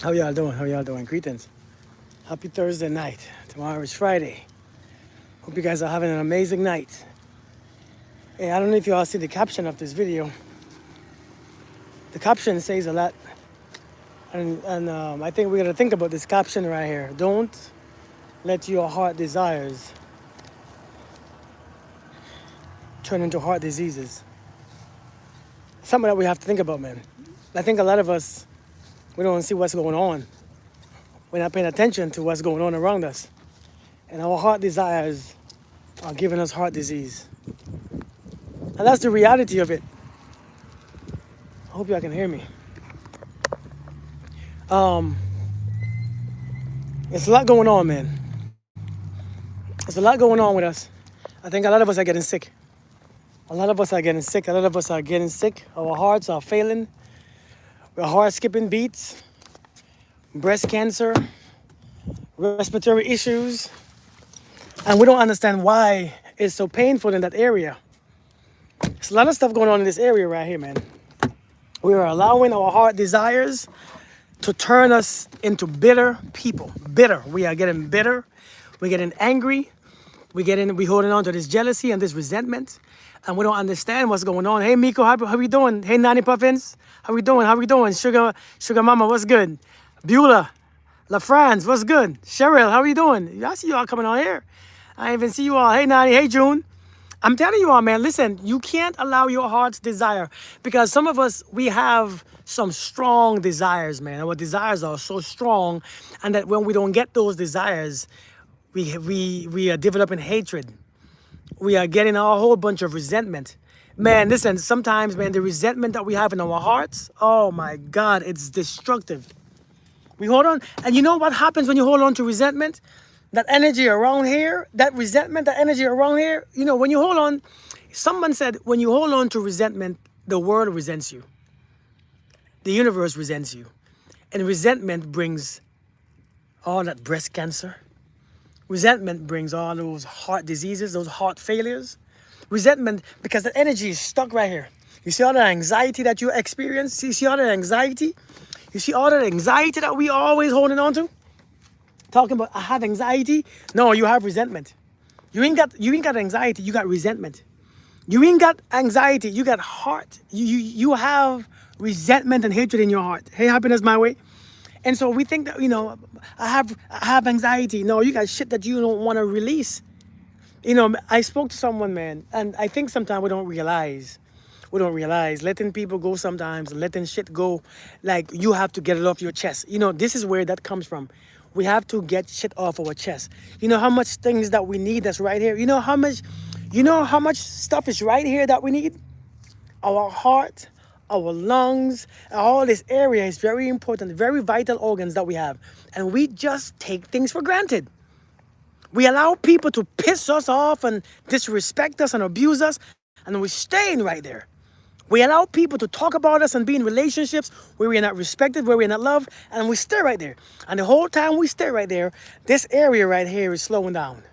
How y'all doing? How y'all doing? Greetings. Happy Thursday night. Tomorrow is Friday. Hope you guys are having an amazing night. Hey, I don't know if you all see the caption of this video. The caption says a lot. And I think we got to think about this caption right here. Don't let your heart desires turn into heart diseases. Something that we have to think about, man. I think a lot of us, we don't see what's going on. We're not paying attention to what's going on around us. And our heart desires are giving us heart disease. And that's the reality of it. I hope y'all can hear me. It's a lot going on, man. There's a lot going on with us. I think a lot of us are getting sick. A lot of us are getting sick. A lot of us are getting sick. Our hearts are failing. We're heart skipping beats. Breast cancer. Respiratory issues. And we don't understand why it's so painful in that area. There's a lot of stuff going on in this area right here, man. We are allowing our heart desires to turn us into bitter people. Bitter. We are getting bitter. We're getting angry. We holding on to this jealousy and this resentment. And we don't understand what's going on. Hey, Miko, how we doing? Hey, Nanny Puffins, how we doing? How we doing? Sugar Mama, what's good? Beulah, La France, what's good? Cheryl, how are you doing? I see you all coming on here. I even see you all. Hey, Nanny. Hey, June. I'm telling you all, man, listen, you can't allow your heart's desire because some of us, we have some strong desires, man. Our desires are so strong, and that when we don't get those desires, we are developing hatred. We are getting a whole bunch of resentment. Man, listen, sometimes, man, the resentment that we have in our hearts, oh my God, it's destructive. We hold on, and you know what happens when you hold on to resentment? That energy around here, that resentment, that energy around here, you know, when you hold on, someone said, when you hold on to resentment, the world resents you. The universe resents you. And resentment brings all that breast cancer. Resentment brings all those heart diseases, those heart failures. Resentment, because the energy is stuck right here. You see all the anxiety that you experience? You see all the anxiety? You see all the anxiety that we always holding on to? Talking about I have anxiety. No, you have resentment. You ain't got anxiety, you got resentment. You ain't got anxiety, you got heart. You have resentment and hatred in your heart. Hey, happiness my way. And so we think that, you know, I have anxiety. No, you got shit that you don't want to release. You know, I spoke to someone, man, and I think sometimes we don't realize letting people go sometimes, letting shit go, like you have to get it off your chest. You know, this is where that comes from. We have to get shit off our chest. You know how much things that we need that's right here? You know how much stuff is right here that we need? Our heart, our lungs, all this area is very important, very vital organs that we have. And we just take things for granted. We allow people to piss us off and disrespect us and abuse us, and we're staying right there. We allow people to talk about us and be in relationships where we're not respected, where we're not loved, and we stay right there. And the whole time we stay right there, this area right here is slowing down.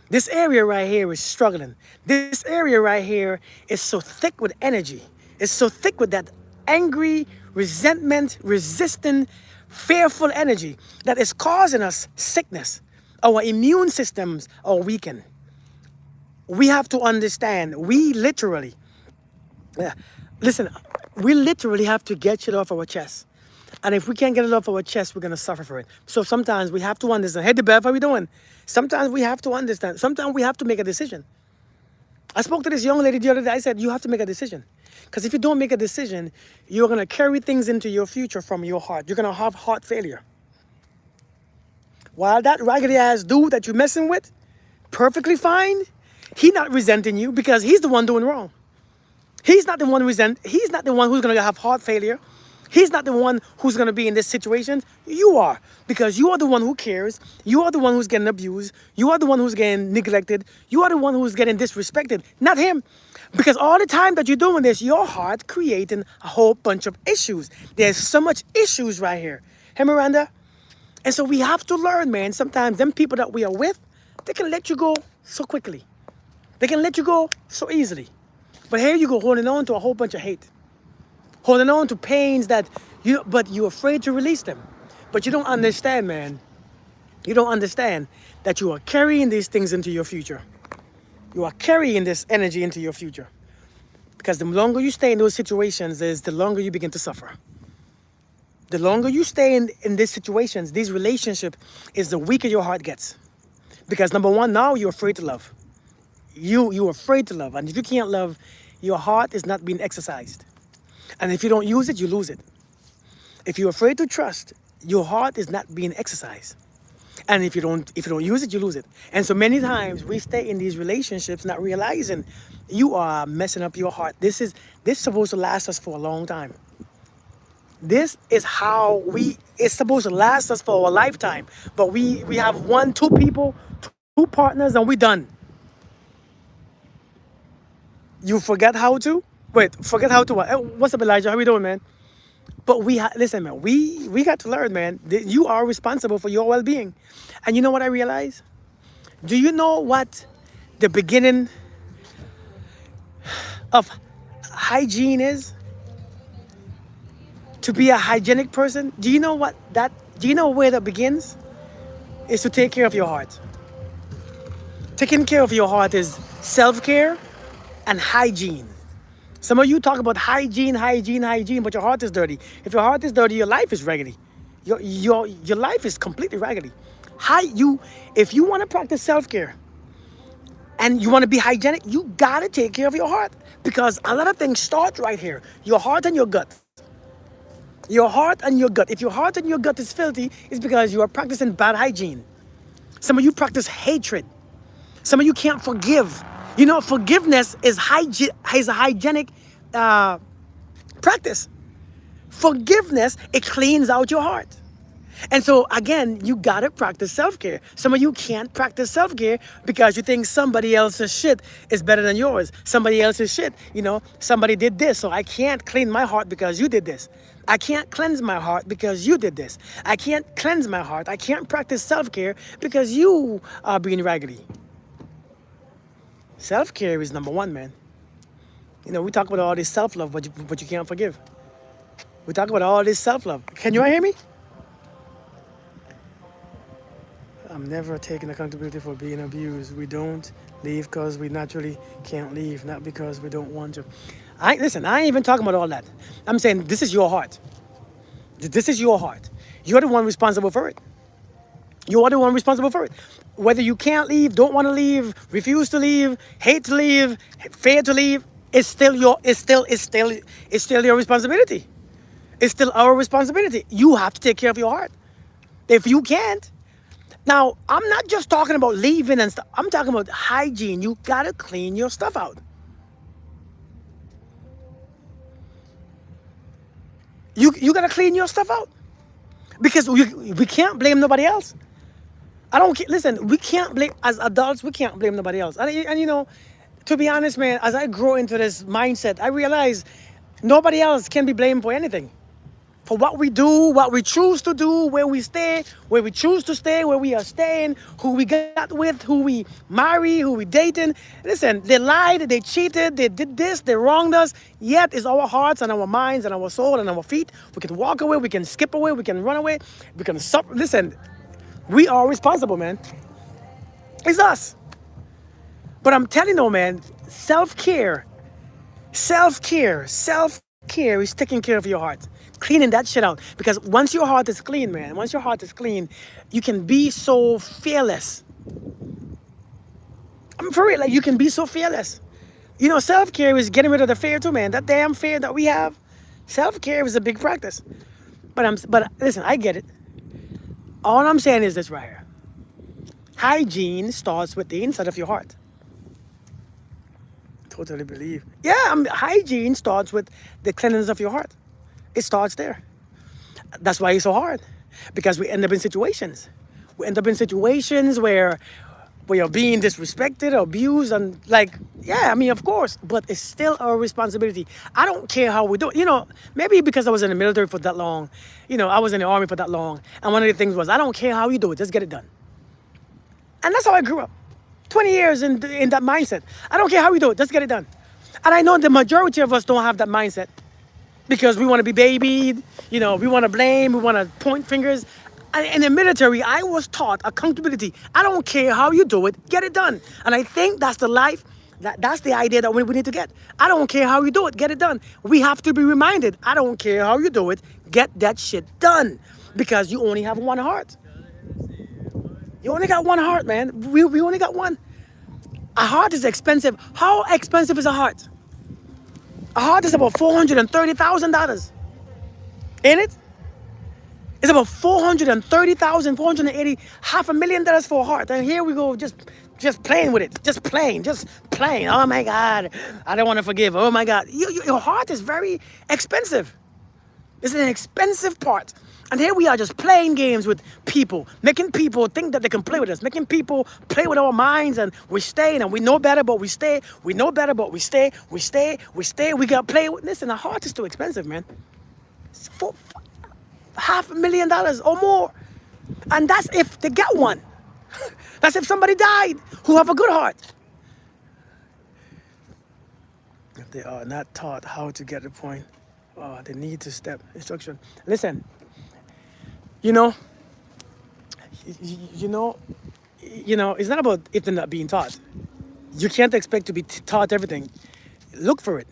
This area right here is struggling. This area right here is so thick with energy. It's so thick with that angry, resentment, resistant, fearful energy that is causing us sickness. Our immune systems are weakened. We have to understand, listen, we literally have to get shit off our chest. And if we can't get it off our chest, we're going to suffer for it. So sometimes we have to understand. Hey, DeBev, how we doing? Sometimes we have to understand. Sometimes we have to make a decision. I spoke to this young lady the other day. I said, you have to make a decision. Because if you don't make a decision, you're going to carry things into your future from your heart. You're going to have heart failure. While that raggedy ass dude that you're messing with, perfectly fine, he's not resenting you because he's the one doing wrong. He's not the one who's going to have heart failure. He's not the one who's going to be in this situation. You are. Because you are the one who cares. You are the one who's getting abused. You are the one who's getting neglected. You are the one who's getting disrespected. Not him. Because all the time that you're doing this, your heart creating a whole bunch of issues. There's so much issues right here. Hey, Miranda? And so we have to learn, man. Sometimes them people that we are with, they can let you go so quickly. They can let you go so easily. But here you go holding on to a whole bunch of hate. Holding on to pains that you're afraid to release them. But you don't understand, man. You don't understand that you are carrying these things into your future. You are carrying this energy into your future. Because the longer you stay in those situations is the longer you begin to suffer. The longer you stay in these situations, these relationships, is the weaker your heart gets. Because number one, now you're afraid to love. You're afraid to love. And if you can't love, your heart is not being exercised. And if you don't use it, you lose it. If you're afraid to trust, your heart is not being exercised. And if you don't use it, you lose it. And so many times we stay in these relationships not realizing you are messing up your heart. This is supposed to last us for a long time. This is how it's supposed to last us for a lifetime. But we have one, two people, two partners, and we done. You forget how to? Wait, forget how to what? What's up, Elijah? How we doing, man? But listen, man, we got to learn, man. You are responsible for your well-being. And you know what I realize? Do you know what the beginning of hygiene is? To be a hygienic person, do you know where that begins? Is to take care of your heart. Taking care of your heart is self-care and hygiene. Some of you talk about hygiene, but your heart is dirty. If your heart is dirty, your life is raggedy. Your life is completely raggedy. If you want to practice self-care and you want to be hygienic, you gotta take care of your heart. Because a lot of things start right here. Your heart and your gut. Your heart and your gut. If your heart and your gut is filthy, it's because you are practicing bad hygiene. Some of you practice hatred. Some of you can't forgive. You know, forgiveness is a hygienic practice. Forgiveness, it cleans out your heart. And so, again, you gotta practice self-care. Some of you can't practice self-care because you think somebody else's shit is better than yours. Somebody else's shit, somebody did this, so I can't clean my heart because you did this. I can't cleanse my heart because you did this. I can't cleanse my heart. I can't practice self-care because you are being raggedy. Self-care is number one, man. We talk about all this self-love, but you can't forgive. We talk about all this self-love. Can you hear me? I'm never taking accountability for being abused. We don't leave because we naturally can't leave, not because we don't want to. Listen, I ain't even talking about all that. I'm saying this is your heart. This is your heart. You're the one responsible for it. You are the one responsible for it. Whether you can't leave, don't want to leave, refuse to leave, hate to leave, fear to leave, it's still your responsibility. It's still our responsibility. You have to take care of your heart. If you can't, now I'm not just talking about leaving and stuff. I'm talking about hygiene. You gotta clean your stuff out. You gotta clean your stuff out because we can't blame nobody else. Listen, we can't blame, as adults, we can't blame nobody else. And to be honest, man, as I grow into this mindset, I realize nobody else can be blamed for anything. For what we do, what we choose to do, where we stay, where we choose to stay, where we are staying, who we got with, who we marry, who we dating. Listen, they lied, they cheated, they did this, they wronged us. Yet it's our hearts and our minds and our soul and our feet. We can walk away, we can skip away, we can run away, we can suffer. Listen, we are responsible, man. It's us. But I'm telling you, man, self-care is taking care of your heart. Cleaning that shit out. Because once your heart is clean, man, you can be so fearless. I'm for real, you can be so fearless. Self-care is getting rid of the fear too, man. That damn fear that we have. Self-care is a big practice. But listen, I get it. All I'm saying is this right here. Hygiene starts with the inside of your heart. Totally believe. Yeah, hygiene starts with the cleanliness of your heart. It starts there. That's why it's so hard. Because we end up in situations. Where you're being disrespected or abused and of course, but it's still our responsibility. I don't care how we do it. Maybe because I was in the military for that long, I was in the army for that long. And one of the things was, I don't care how you do it, just get it done. And that's how I grew up. 20 years in that mindset. I don't care how we do it, just get it done. And I know the majority of us don't have that mindset because we want to be babied, we want to blame, we want to point fingers. In the military, I was taught accountability. I don't care how you do it, get it done. And I think that's the life, that's the idea that we need to get. I don't care how you do it, get it done. We have to be reminded, I don't care how you do it, get that shit done. Because you only have one heart. You only got one heart, man. We only got one. A heart is expensive. How expensive is a heart? A heart is about $430,000. Ain't it? It's about 430,000, 480, $500,000 for a heart. And here we go, just playing with it, just playing. Oh my God, I don't want to forgive. Oh my God, your heart is very expensive. It's an expensive part. And here we are just playing games with people, making people think that they can play with us, making people play with our minds, and we stay, and we know better, but we stay. We know better, but we stay. We got to play with this, and the heart is too expensive, man. It's $500,000 or more. And that's if they get one. That's if somebody died who have a good heart. If they are not taught how to get the point, they need to step instruction. Listen, you know, it's not about if they're not being taught. You can't expect to be taught everything. Look for it.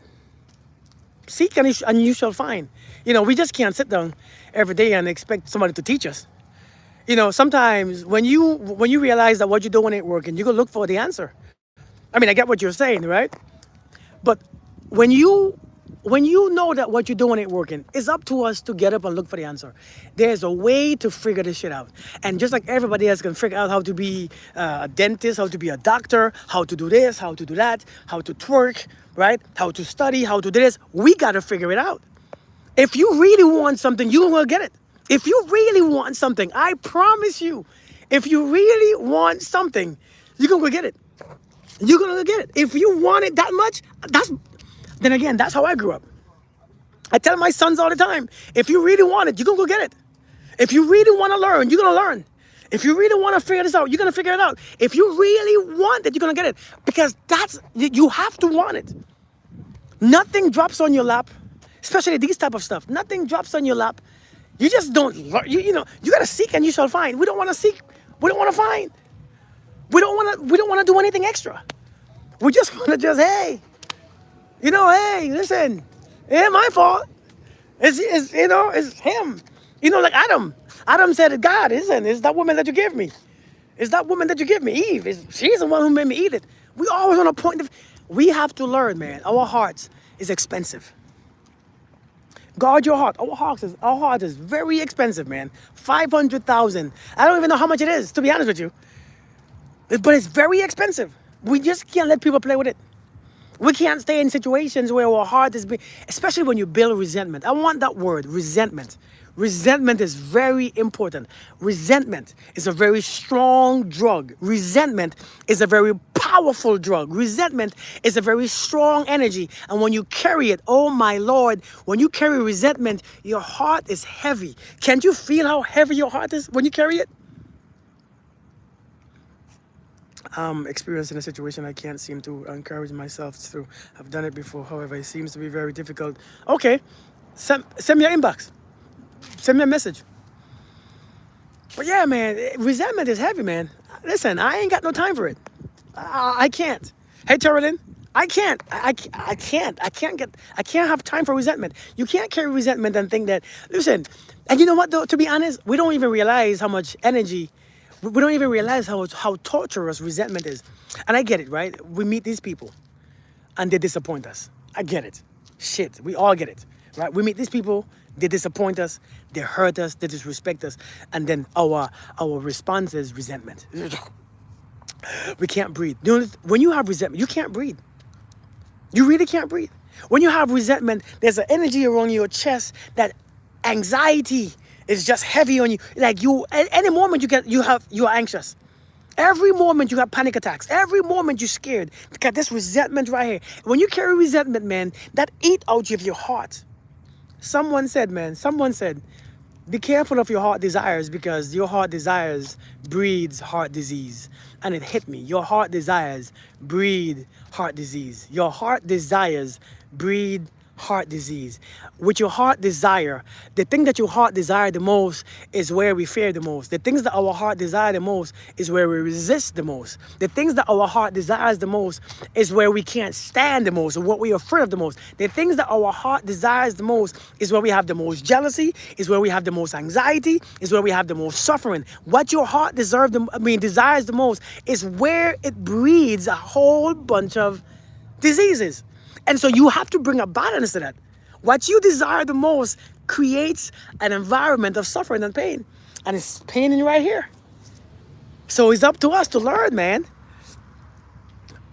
Seek and you shall find. We just can't sit down every day and expect somebody to teach us. Sometimes when you realize that what you're doing ain't working, you go look for the answer. I mean, I get what you're saying, right? But when you know that what you're doing ain't working, it's up to us to get up and look for the answer. There's a way to figure this shit out. And just like everybody else can figure out how to be a dentist, how to be a doctor, how to do this, how to do that, how to twerk, right? How to study, how to do this, we got to figure it out. If you really want something, you will get it. If you really want something, I promise you, if you really want something, you're going to go get it. You're going to get it. If you want it that much, then again, that's how I grew up. I tell my sons all the time, if you really want it, you're going to go get it. If you really want to learn, you're going to learn. If you really want to figure this out, you're going to figure it out. If you really want it, you're going to get it. Because you have to want it. Nothing drops on your lap, especially this type of stuff. Nothing drops on your lap. You just don't learn. You got to seek and you shall find. We don't want to seek. We don't want to find. We don't want to do anything extra. We just want to hey, listen, it ain't my fault. It's him. Like Adam. Adam said to God, listen, it's that woman that you give me. It's that woman that you give me, Eve. She's the one who made me eat it. We always on a point we have to learn, man. Our hearts is expensive. Guard your heart. Our heart is very expensive, man. 500,000. I don't even know how much it is, to be honest with you. But it's very expensive. We just can't let people play with it. We can't stay in situations where our heart is especially when you build resentment. I want that word, resentment. Resentment is very important. Resentment is a very strong drug. Resentment is a very powerful drug. Resentment is a very strong energy. And when you carry it, oh my Lord, when you carry resentment, your heart is heavy. Can't you feel how heavy your heart is when you carry it? I'm experiencing a situation I can't seem to encourage myself through. I've done it before, however, it seems to be very difficult. Okay, send me your inbox. Send me a message. But yeah, man, resentment is heavy, man. Listen, I ain't got no time for it. I can't. Hey, Terrellin, I can't. I can't have time for resentment. You can't carry resentment and think that, listen, and you know what, though, to be honest, we don't even realize how much energy, we don't even realize how torturous resentment is. And I get it, right? We meet these people and they disappoint us. I get it. Shit, we all get it, right? We meet these people, they disappoint us, they hurt us, they disrespect us, and then our response is resentment. We can't breathe. When you have resentment, you can't breathe. You really can't breathe. When you have resentment, there's an energy around your chest that anxiety is just heavy on you. Like any moment you're anxious. Every moment you have panic attacks. Every moment you're scared. Got this resentment right here. When you carry resentment, man, that eat out of your heart. Someone said, be careful of your heart desires because your heart desires breeds heart disease. And it hit me. Your heart desires breed heart disease. Your heart desires breed heart disease. With your heart desire, the thing that your heart desire the most is where we fear the most. The things that our heart desire the most is where we resist the most. The things that our heart desires the most is where we can't stand the most, or what we are afraid of the most. The things that our heart desires the most is where we have the most jealousy, is where we have the most anxiety, is where we have the most suffering. What your heart desires the most is where it breeds a whole bunch of diseases. And so you have to bring a balance to that. What you desire the most creates an environment of suffering and pain. And it's pain in right here. So it's up to us to learn, man.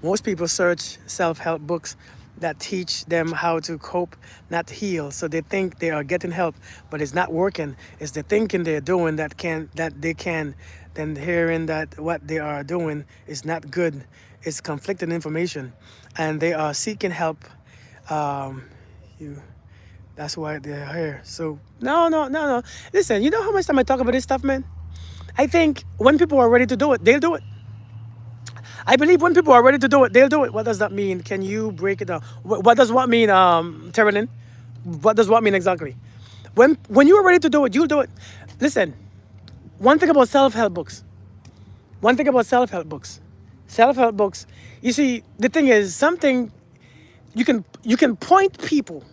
Most people search self-help books that teach them how to cope, not heal. So they think they are getting help, but it's not working. It's the thinking they're doing then hearing that what they are doing is not good. It's conflicting information, and they are seeking help. Um, you, that's why they're here. So no. Listen, you know how much time I talk about this stuff, man? I think when people are ready to do it, they'll do it. I believe when people are ready to do it, they'll do it. What does that mean? Can you break it down? What does what mean, Terrelin? What does what mean exactly? When you are ready to do it, you'll do it. Listen, one thing about self-help books. One thing about self-help books. Self-help books. You see, the thing is, something you can point people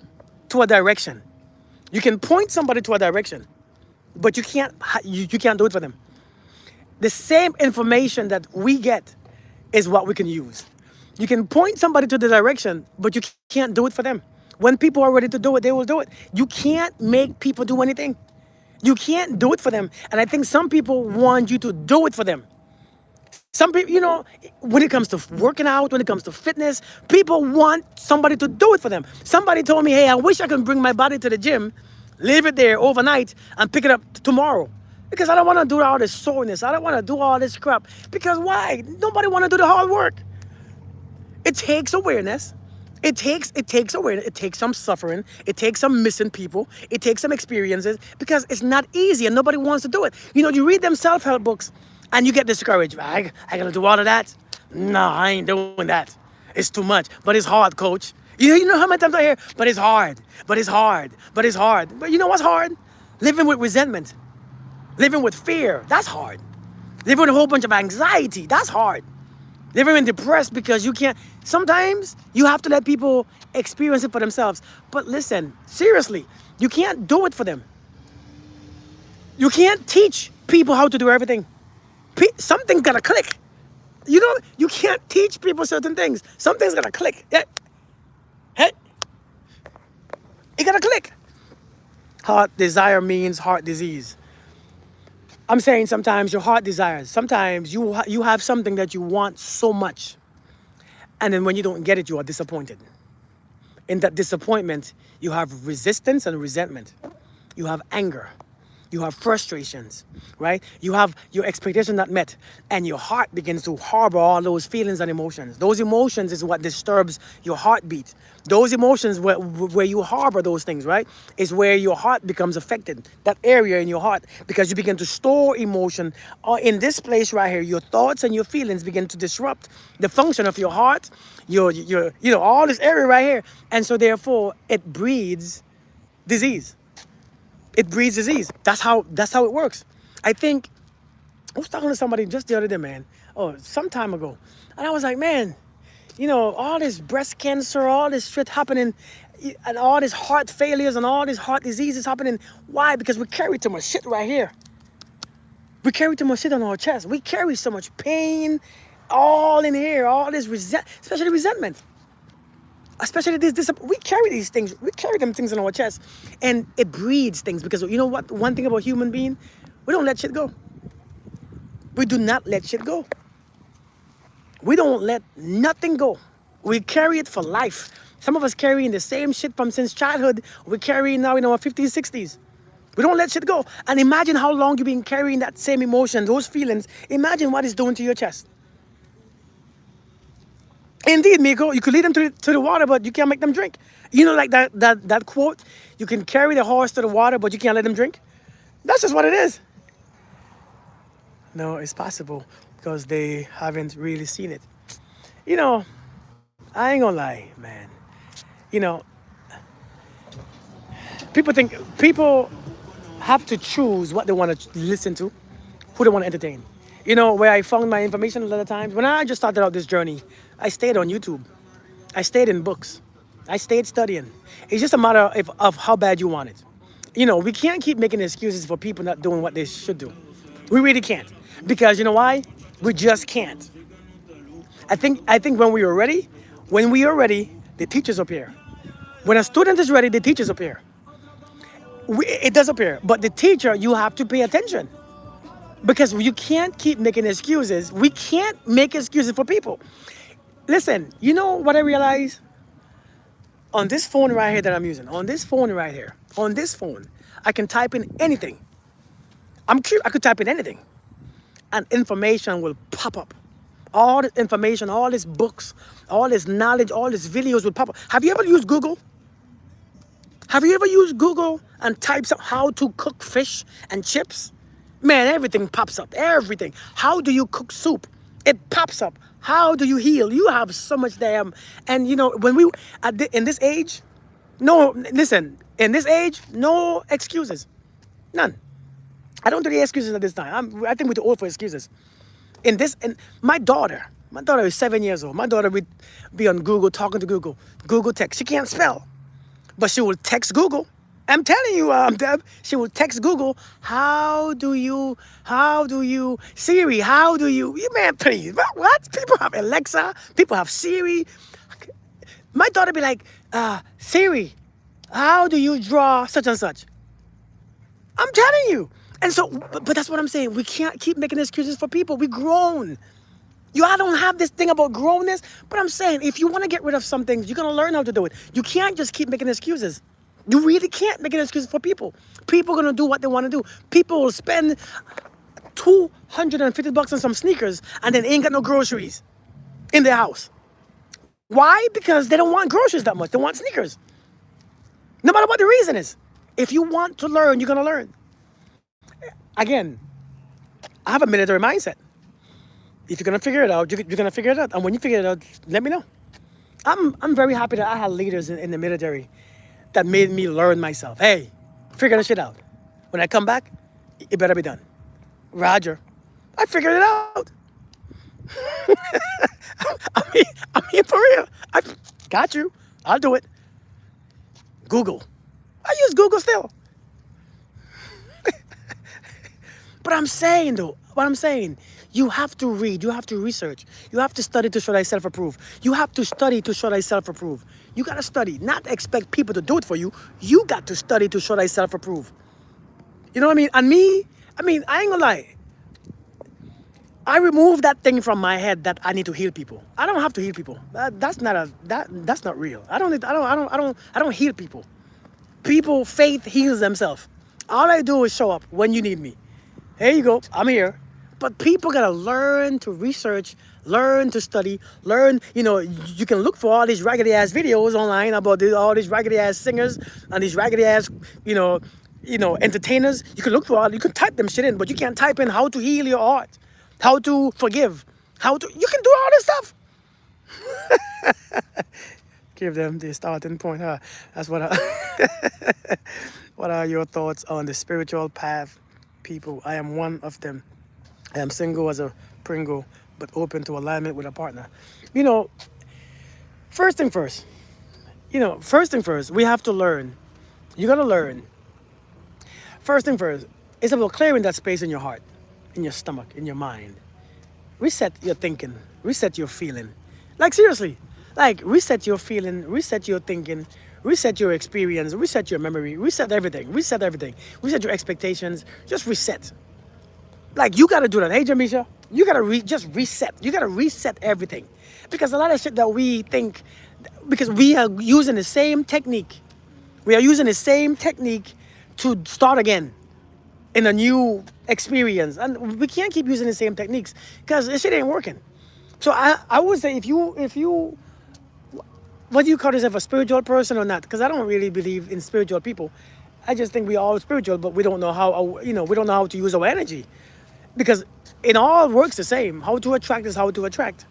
to a direction. You can point somebody to a direction, but you can't do it for them. The same information that we get is what we can use. You can point somebody to the direction, but you can't do it for them. When people are ready to do it, they will do it. You can't make people do anything. You can't do it for them. And I think some people want you to do it for them. Some people, when it comes to working out, when it comes to fitness, people want somebody to do it for them. Somebody told me, hey, I wish I could bring my body to the gym, leave it there overnight, and pick it up tomorrow. Because I don't want to do all this soreness. I don't want to do all this crap. Because why? Nobody want to do the hard work. It takes awareness. It takes awareness. It takes some suffering. It takes some missing people. It takes some experiences, because it's not easy and nobody wants to do it. You read them self-help books and you get discouraged. I gotta do all of that? No, I ain't doing that. It's too much. But it's hard, coach. You know how many times I hear, but it's hard. But it's hard. But it's hard. But you know what's hard? Living with resentment. Living with fear. That's hard. Living with a whole bunch of anxiety. That's hard. Living depressed because you can't. Sometimes you have to let people experience it for themselves. But listen, seriously, you can't do it for them. You can't teach people how to do everything. Something's gotta click. You can't teach people certain things. Something's gotta click. Hey, it gotta click. Heart desire means heart disease. I'm saying sometimes your heart desires. Sometimes you have something that you want so much, and then when you don't get it, you are disappointed. In that disappointment, you have resistance and resentment. You have anger. You have frustrations, right? You have your expectation not met, and your heart begins to harbor all those feelings and emotions. Those emotions is what disturbs your heartbeat. Those emotions where you harbor those things, right, is where your heart becomes affected. That area in your heart, because you begin to store emotion in this place right here. Your thoughts and your feelings begin to disrupt the function of your heart, your all this area right here, and so therefore it breeds disease. It breeds disease. That's how it works. I think I was talking to somebody just the other day, man. Oh, some time ago. And I was like, man, all this breast cancer, all this shit happening, and all these heart failures and all these heart diseases happening. Why? Because we carry too much shit right here. We carry too much shit on our chest. We carry so much pain all in here, all this especially resentment. Especially we carry these things. We carry them things in our chest, and it breeds things. Because you know what? One thing about human being, we don't let shit go. We do not let shit go. We don't let nothing go. We carry it for life. Some of us carrying the same shit from since childhood. We carry now in our 50s, 60s. We don't let shit go. And imagine how long you've been carrying that same emotion, those feelings. Imagine what it's doing to your chest. Indeed, Miko, you could lead them to the water, but you can't make them drink. Like that quote, you can carry the horse to the water, but you can't let them drink. That's just what it is. No, it's possible, because they haven't really seen it. I ain't gonna lie, man. People have to choose what they want to listen to, who they want to entertain. You know, where I found my information a lot of times. When I just started out this journey, I stayed on YouTube. I stayed in books. I stayed studying. It's just a matter of how bad you want it. You know, we can't keep making excuses for people not doing what they should do. We really can't. Because you know why? We just can't. I think when we are ready, the teachers appear. When a student is ready, the teachers appear. It does appear. But the teacher, you have to pay attention. Because you can't keep making excuses. We can't make excuses for people. Listen, you know what I realize? On this phone right here that I'm using, on this phone right here, on this phone, I can type in anything. I could type in anything, and information will pop up. All the information, all these books, all this knowledge, all these videos will pop up. Have you ever used Google? Have you ever used Google and typed up how to cook fish and chips? Man, everything pops up. Everything. How do you cook soup? It pops up. How do you heal? You have so much damn. And you know, when we in this age, no, listen. In this age, no excuses, none. I don't do the excuses at this time. I think we're too old for excuses. And my daughter is 7 years old. My daughter would be on Google talking to Google. Google text. She can't spell, but she will text Google. I'm telling you, Deb, she will text Google, Siri, you man, please, what? People have Alexa, people have Siri. My daughter be like, Siri, how do you draw such and such? I'm telling you. And so, but that's what I'm saying. We can't keep making excuses for people. We grown. I don't have this thing about grownness, but I'm saying if you want to get rid of some things, you're going to learn how to do it. You can't just keep making excuses. You really can't make an excuse for people. People are going to do what they want to do. People will spend $250 on some sneakers and then ain't got no groceries in their house. Why? Because they don't want groceries that much. They want sneakers. No matter what the reason is. If you want to learn, you're going to learn. Again, I have a military mindset. If you're going to figure it out, you're going to figure it out. And when you figure it out, let me know. I'm very happy that I had leaders in the military that made me learn myself. Hey, figure this shit out. When I come back, it better be done. Roger. I figured it out. I'm here for real. I got you. I'll do it. Google. I use Google still. But I'm saying though, you have to read, you have to research, you have to study to show thyself approved. You have to study to show thyself approved. You gotta study, not expect people to do it for you. You got to study to show thyself approved. You know what I mean? And I ain't gonna lie. I removed that thing from my head that I need to heal people. I don't have to heal people. That's not real. I don't heal people. People, faith heals themselves. All I do is show up when you need me. Here you go. I'm here. But people gotta learn to research, learn to study, learn. You know, you can look for all these raggedy ass videos online about all these raggedy ass singers and these raggedy ass, entertainers. You can look for all. You can type them shit in, but you can't type in how to heal your heart, how to forgive, You can do all this stuff. Give them the starting point, huh? That's what. What are your thoughts on the spiritual path, people? I am one of them. I am single as a Pringle, but open to alignment with a partner. First thing first. We have to learn. You gotta learn. First thing first, it's about clearing that space in your heart, in your stomach, in your mind. Reset your thinking, reset your feeling. Like seriously, reset your feeling, reset your thinking, reset your experience, reset your memory, reset everything, reset your expectations, just reset. You gotta do that. Hey, Jamisha, you gotta just reset. You gotta reset everything. Because a lot of shit that we think, because we are using the same technique. We are using the same technique to start again in a new experience. And we can't keep using the same techniques because this shit ain't working. So I would say if you, what do you call yourself, a spiritual person or not? Because I don't really believe in spiritual people. I just think we are all spiritual, but we don't know how, we don't know how to use our energy. Because it all works the same. How to attract is how to attract.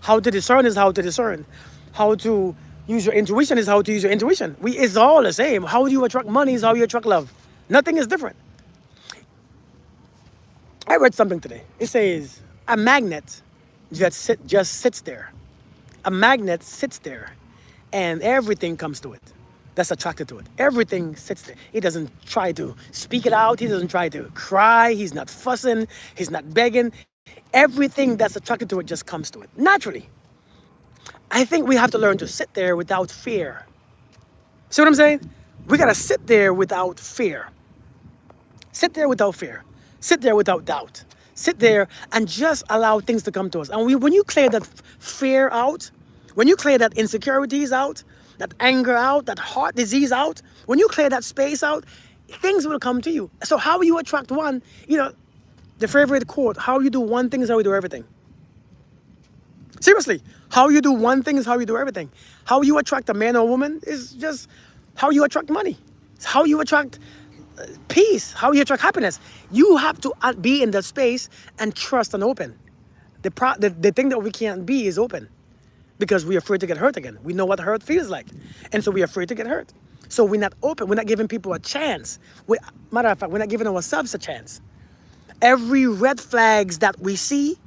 How to discern is how to discern. How to, use your intuition is how to use your intuition. It's all the same. How you attract money is how you attract love. Nothing is different. I read something today. It says a magnet just sits there. A magnet sits there, and everything comes to it. That's attracted to it. Everything sits there. He doesn't try to speak it out. He doesn't try to cry. He's not fussing. He's not begging. Everything that's attracted to it just comes to it naturally. I think we have to learn to sit there without fear. See what I'm saying? We gotta sit there without fear. Sit there without fear. Sit there without doubt. Sit there and just allow things to come to us. And when you clear that fear out, when you clear that insecurities out, that anger out, that heart disease out, when you clear that space out, things will come to you. So how you attract one, the favorite quote, how you do one thing is how you do everything. Seriously, how you do one thing is how you do everything. How you attract a man or a woman is just how you attract money. It's how you attract peace, how you attract happiness. You have to be in that space and trust and open. The thing that we can't be is open because we're afraid to get hurt again. We know what hurt feels like. And so we're afraid to get hurt. So we're not open. We're not giving people a chance. Matter of fact, we're not giving ourselves a chance. Every red flags that we see,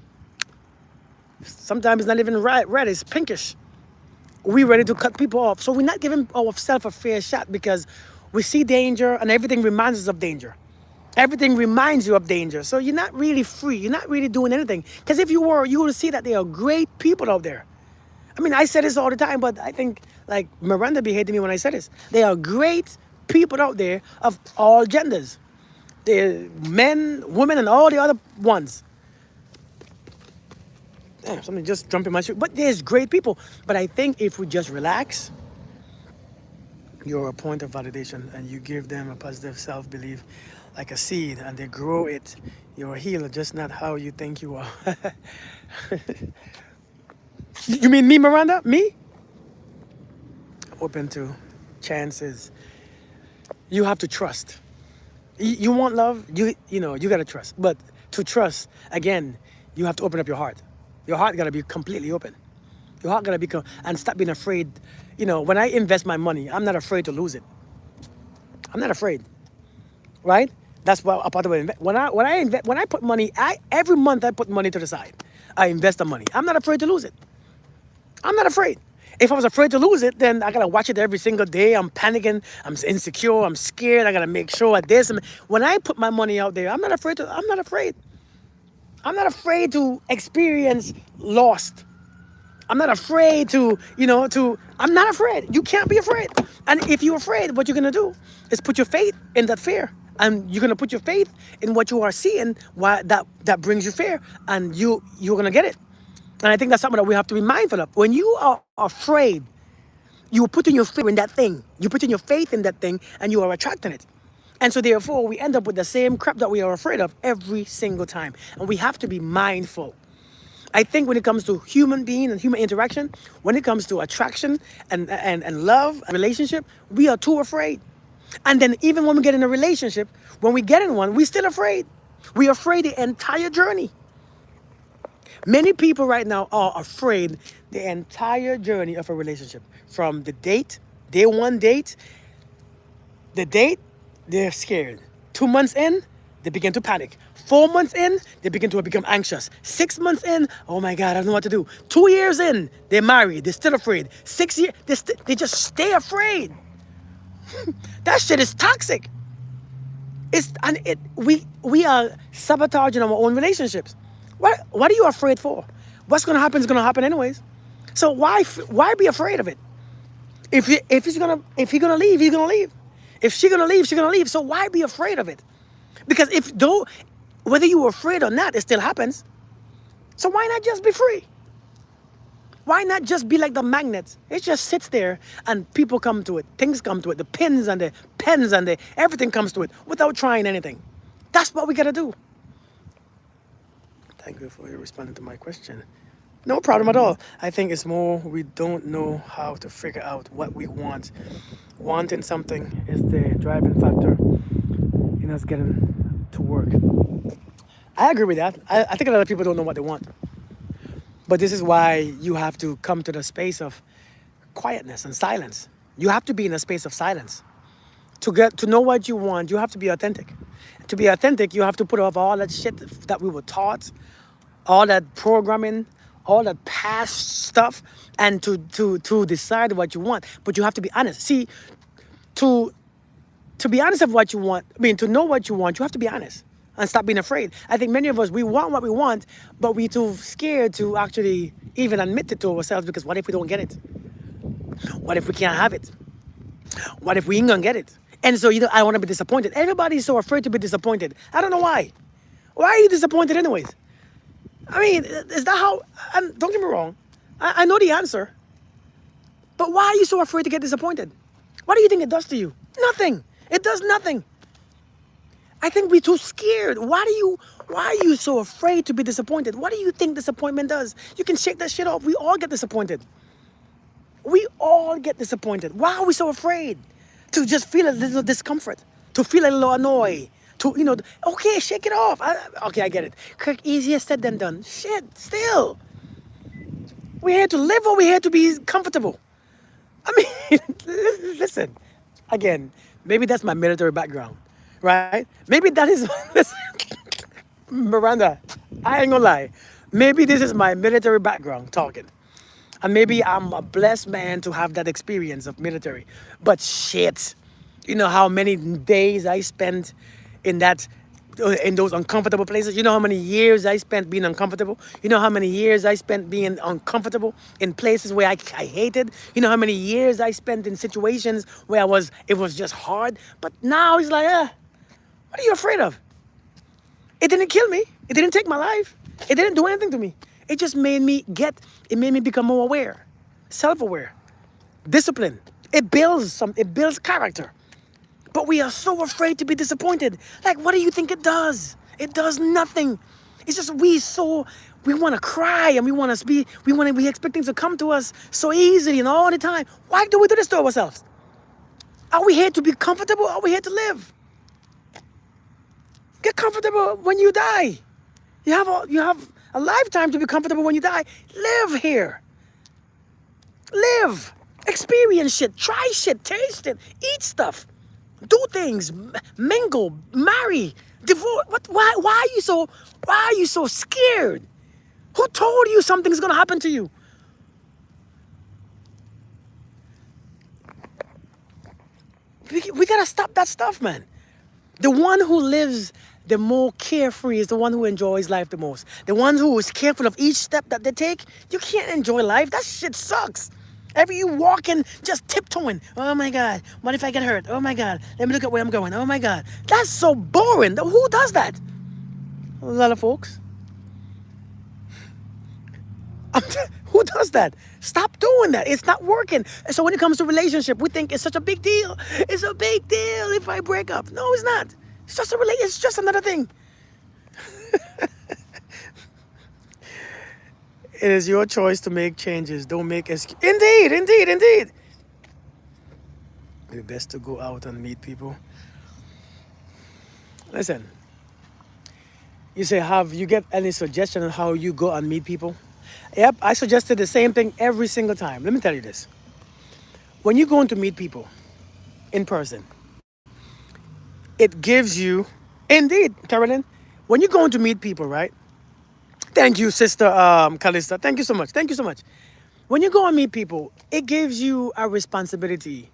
sometimes it's not even red, it's pinkish. We're ready to cut people off. So we're not giving ourselves a fair shot because we see danger and everything reminds us of danger. Everything reminds you of danger. So you're not really free. You're not really doing anything. Because if you were, you would see that there are great people out there. I mean, I say this all the time, but I think like Miranda be hating me when I say this. There are great people out there of all genders. There are men, women, and all the other ones. Damn, something just jumped in my shoe. But there's great people. But I think if we just relax, you're a point of validation and you give them a positive self-belief like a seed and they grow it. You're a healer, just not how you think you are. You mean me, Miranda? Me? Open to chances. You have to trust. You want love? You gotta trust. But to trust, again, you have to open up your heart. Your heart gotta be completely open. Your heart gotta be and stop being afraid. When I invest my money, I'm not afraid to lose it. I'm not afraid, right? That's what a part of it. When I put money, every month I put money to the side. I invest the money. I'm not afraid to lose it. I'm not afraid. If I was afraid to lose it, then I gotta watch it every single day. I'm panicking. I'm insecure. I'm scared. I gotta make sure at this. When I put my money out there, I'm not afraid. I'm not afraid to experience lost. I'm not afraid to. I'm not afraid. You can't be afraid. And if you're afraid, what you're gonna do is put your faith in that fear, and you're gonna put your faith in what you are seeing. Why that brings you fear, and you're gonna get it. And I think that's something that we have to be mindful of. When you are afraid, you are putting your fear in that thing. You're putting your faith in that thing, and you are attracting it. And so therefore, we end up with the same crap that we are afraid of every single time. And we have to be mindful. I think when it comes to human being and human interaction, when it comes to attraction and love, and relationship, we are too afraid. And then even when we get in a relationship, when we get in one, we're still afraid. We're afraid the entire journey. Many people right now are afraid the entire journey of a relationship. From the day one date, they're scared. 2 months in, they begin to panic. 4 months in, they begin to become anxious. 6 months in, oh my God, I don't know what to do. 2 years in, they're married, they're still afraid. 6 years, they just stay afraid. That shit is toxic. We are sabotaging our own relationships. What are you afraid for? What's gonna happen is gonna happen anyways. So why be afraid of it? If he's gonna leave, he's gonna leave. If she's gonna leave, she's gonna leave. So why be afraid of it? Because whether you were afraid or not, it still happens. So why not just be free? Why not just be like the magnet? It just sits there and people come to it. Things come to it. The pins and the pens and everything comes to it without trying anything. That's what we gotta do. Thank you for your responding to my question. No problem at all. I think it's more we don't know how to figure out what we want. Wanting something is the driving factor in us getting to work. I agree with that. I think a lot of people don't know what they want. But this is why you have to come to the space of quietness and silence. You have to be in a space of silence. To get to know what you want, you have to be authentic. To be authentic, you have to put off all that shit that we were taught, all that programming, all that past stuff, and to decide what you want. But you have to be honest. See, to to be honest of what you want, I mean, to know what you want, you have to be honest and stop being afraid. I think many of us, we want what we want, but we're too scared to actually even admit it to ourselves, because what if we don't get it? What if we can't have it? What if we ain't gonna get it? And so, I want to be disappointed. Everybody's so afraid to be disappointed. I don't know why. Why are you disappointed anyways? I mean, is that how, and don't get me wrong, I know the answer, but why are you so afraid to get disappointed? What do you think it does to you? Nothing. It does nothing. I think we're too scared. Why are you so afraid to be disappointed? What do you think disappointment does? You can shake that shit off. We all get disappointed. We all get disappointed. Why are we so afraid to just feel a little discomfort, to feel a little annoyed, to, okay, shake it off. Okay, I get it. Kirk, easier said than done. Shit, still. We're here to live, or we're here to be comfortable. I mean, listen, again, maybe that's my military background, right? Maybe that is, Miranda, I ain't gonna lie. Maybe this is my military background talking. And maybe I'm a blessed man to have that experience of military. But shit, you know how many days I spent in those uncomfortable places? You know how many years I spent being uncomfortable? You know how many years I spent being uncomfortable in places where I hated? You know how many years I spent in situations where it was just hard? But now it's like, what are you afraid of? It didn't kill me. It didn't take my life. It didn't do anything to me. It just made me become more aware, self-aware, disciplined. It builds character. But we are so afraid to be disappointed. Like, what do you think it does? It does nothing. It's just we want to cry, and we expect things to come to us so easily and all the time. Why do we do this to ourselves? Are we here to be comfortable? Are we here to live? Get comfortable when you die. You have a lifetime to be comfortable when you die. Live here. Live. Experience shit. Try shit. Taste it. Eat stuff. Do things. Mingle. Marry. Divorce. Why are you so scared? Who told you something's gonna happen to you? We gotta stop that stuff, man. The one who lives the more carefree is the one who enjoys life the most. The one who is careful of each step that they take, you can't enjoy life. That shit sucks. Every you walking, just tiptoeing. Oh my God, what if I get hurt? Oh my God, let me look at where I'm going. Oh my God, that's so boring. Who does that? A lot of folks. Who does that? Stop doing that. It's not working. So when it comes to relationship, we think it's such a big deal. It's a big deal if I break up. No, it's not. It's just it's just another thing. It is your choice to make changes. Don't make excuses. Indeed. It'd be best to go out and meet people. Listen. You say, have you get any suggestion on how you go and meet people? Yep, I suggested the same thing every single time. Let me tell you this. When you're going to meet people in person, it gives you, indeed, Carolyn, when you're going to meet people, right? Thank you, Sister Calista. Thank you so much. Thank you so much. When you go and meet people, it gives you a responsibility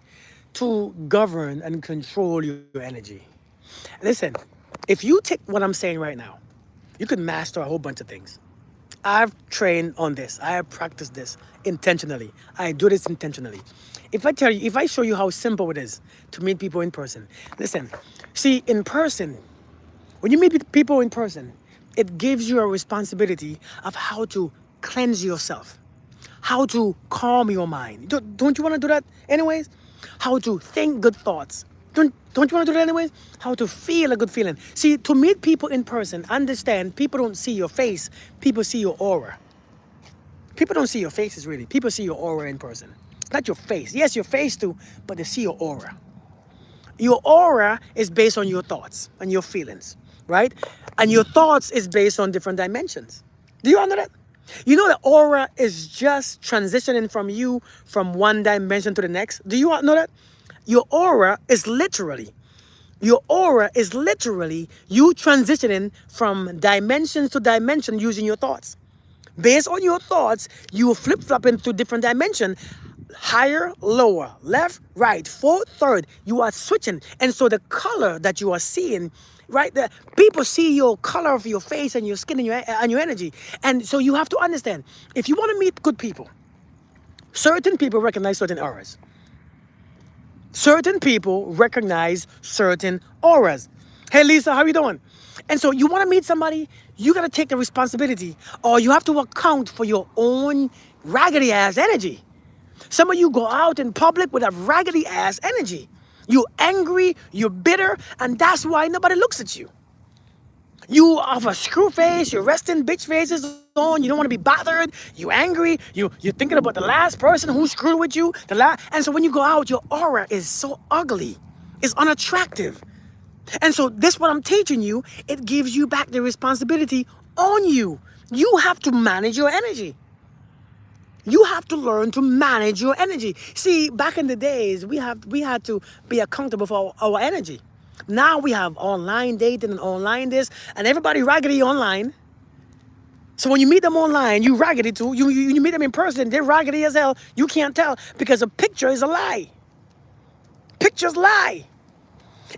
to govern and control your energy. Listen, if you take what I'm saying right now, you could master a whole bunch of things. I've trained on this. I have practiced this intentionally. I do this intentionally. If I show you how simple it is to meet people in person, listen, see, in person, when you meet people in person, it gives you a responsibility of how to cleanse yourself, how to calm your mind. Don't you want to do that anyways? How to think good thoughts. Don't you want to do that anyways? How to feel a good feeling. See, to meet people in person, understand, people don't see your face. People see your aura. People don't see your faces, really. People see your aura in person. It's not your face. Yes, your face too, but they see your aura. Your aura is based on your thoughts and your feelings, right? And your thoughts is based on different dimensions. Do you know that? You know, the aura is just transitioning from you from one dimension to the next. Do you all know that? Your aura is literally, your aura is literally you transitioning from dimensions to dimension using your thoughts. Based on your thoughts, you flip-flopping through different dimensions. Higher, lower, left, right, fourth, third. You are switching. And so the color that you are seeing, right there, people see your color of your face and your skin and your energy. And so you have to understand, if you want to meet good people, certain people recognize certain auras. Certain people recognize certain auras. Hey Lisa, how you doing? And so you want to meet somebody, you got to take the responsibility, or you have to account for your own raggedy ass energy. Some of you go out in public with a raggedy ass energy. You're angry, you're bitter, and that's why nobody looks at you. You have a screw face, you're resting bitch faces on, you don't want to be bothered, you're angry, you're thinking about the last person who screwed with you, and so when you go out, your aura is so ugly, it's unattractive. And so this what I'm teaching you, it gives you back the responsibility on you. You have to manage your energy. You have to learn to manage your energy. See, back in the days, we had to be accountable for our energy. Now we have online dating and online this, and everybody raggedy online. So when you meet them online, you raggedy too. You meet them in person, they're raggedy as hell. You can't tell because a picture is a lie. Pictures lie.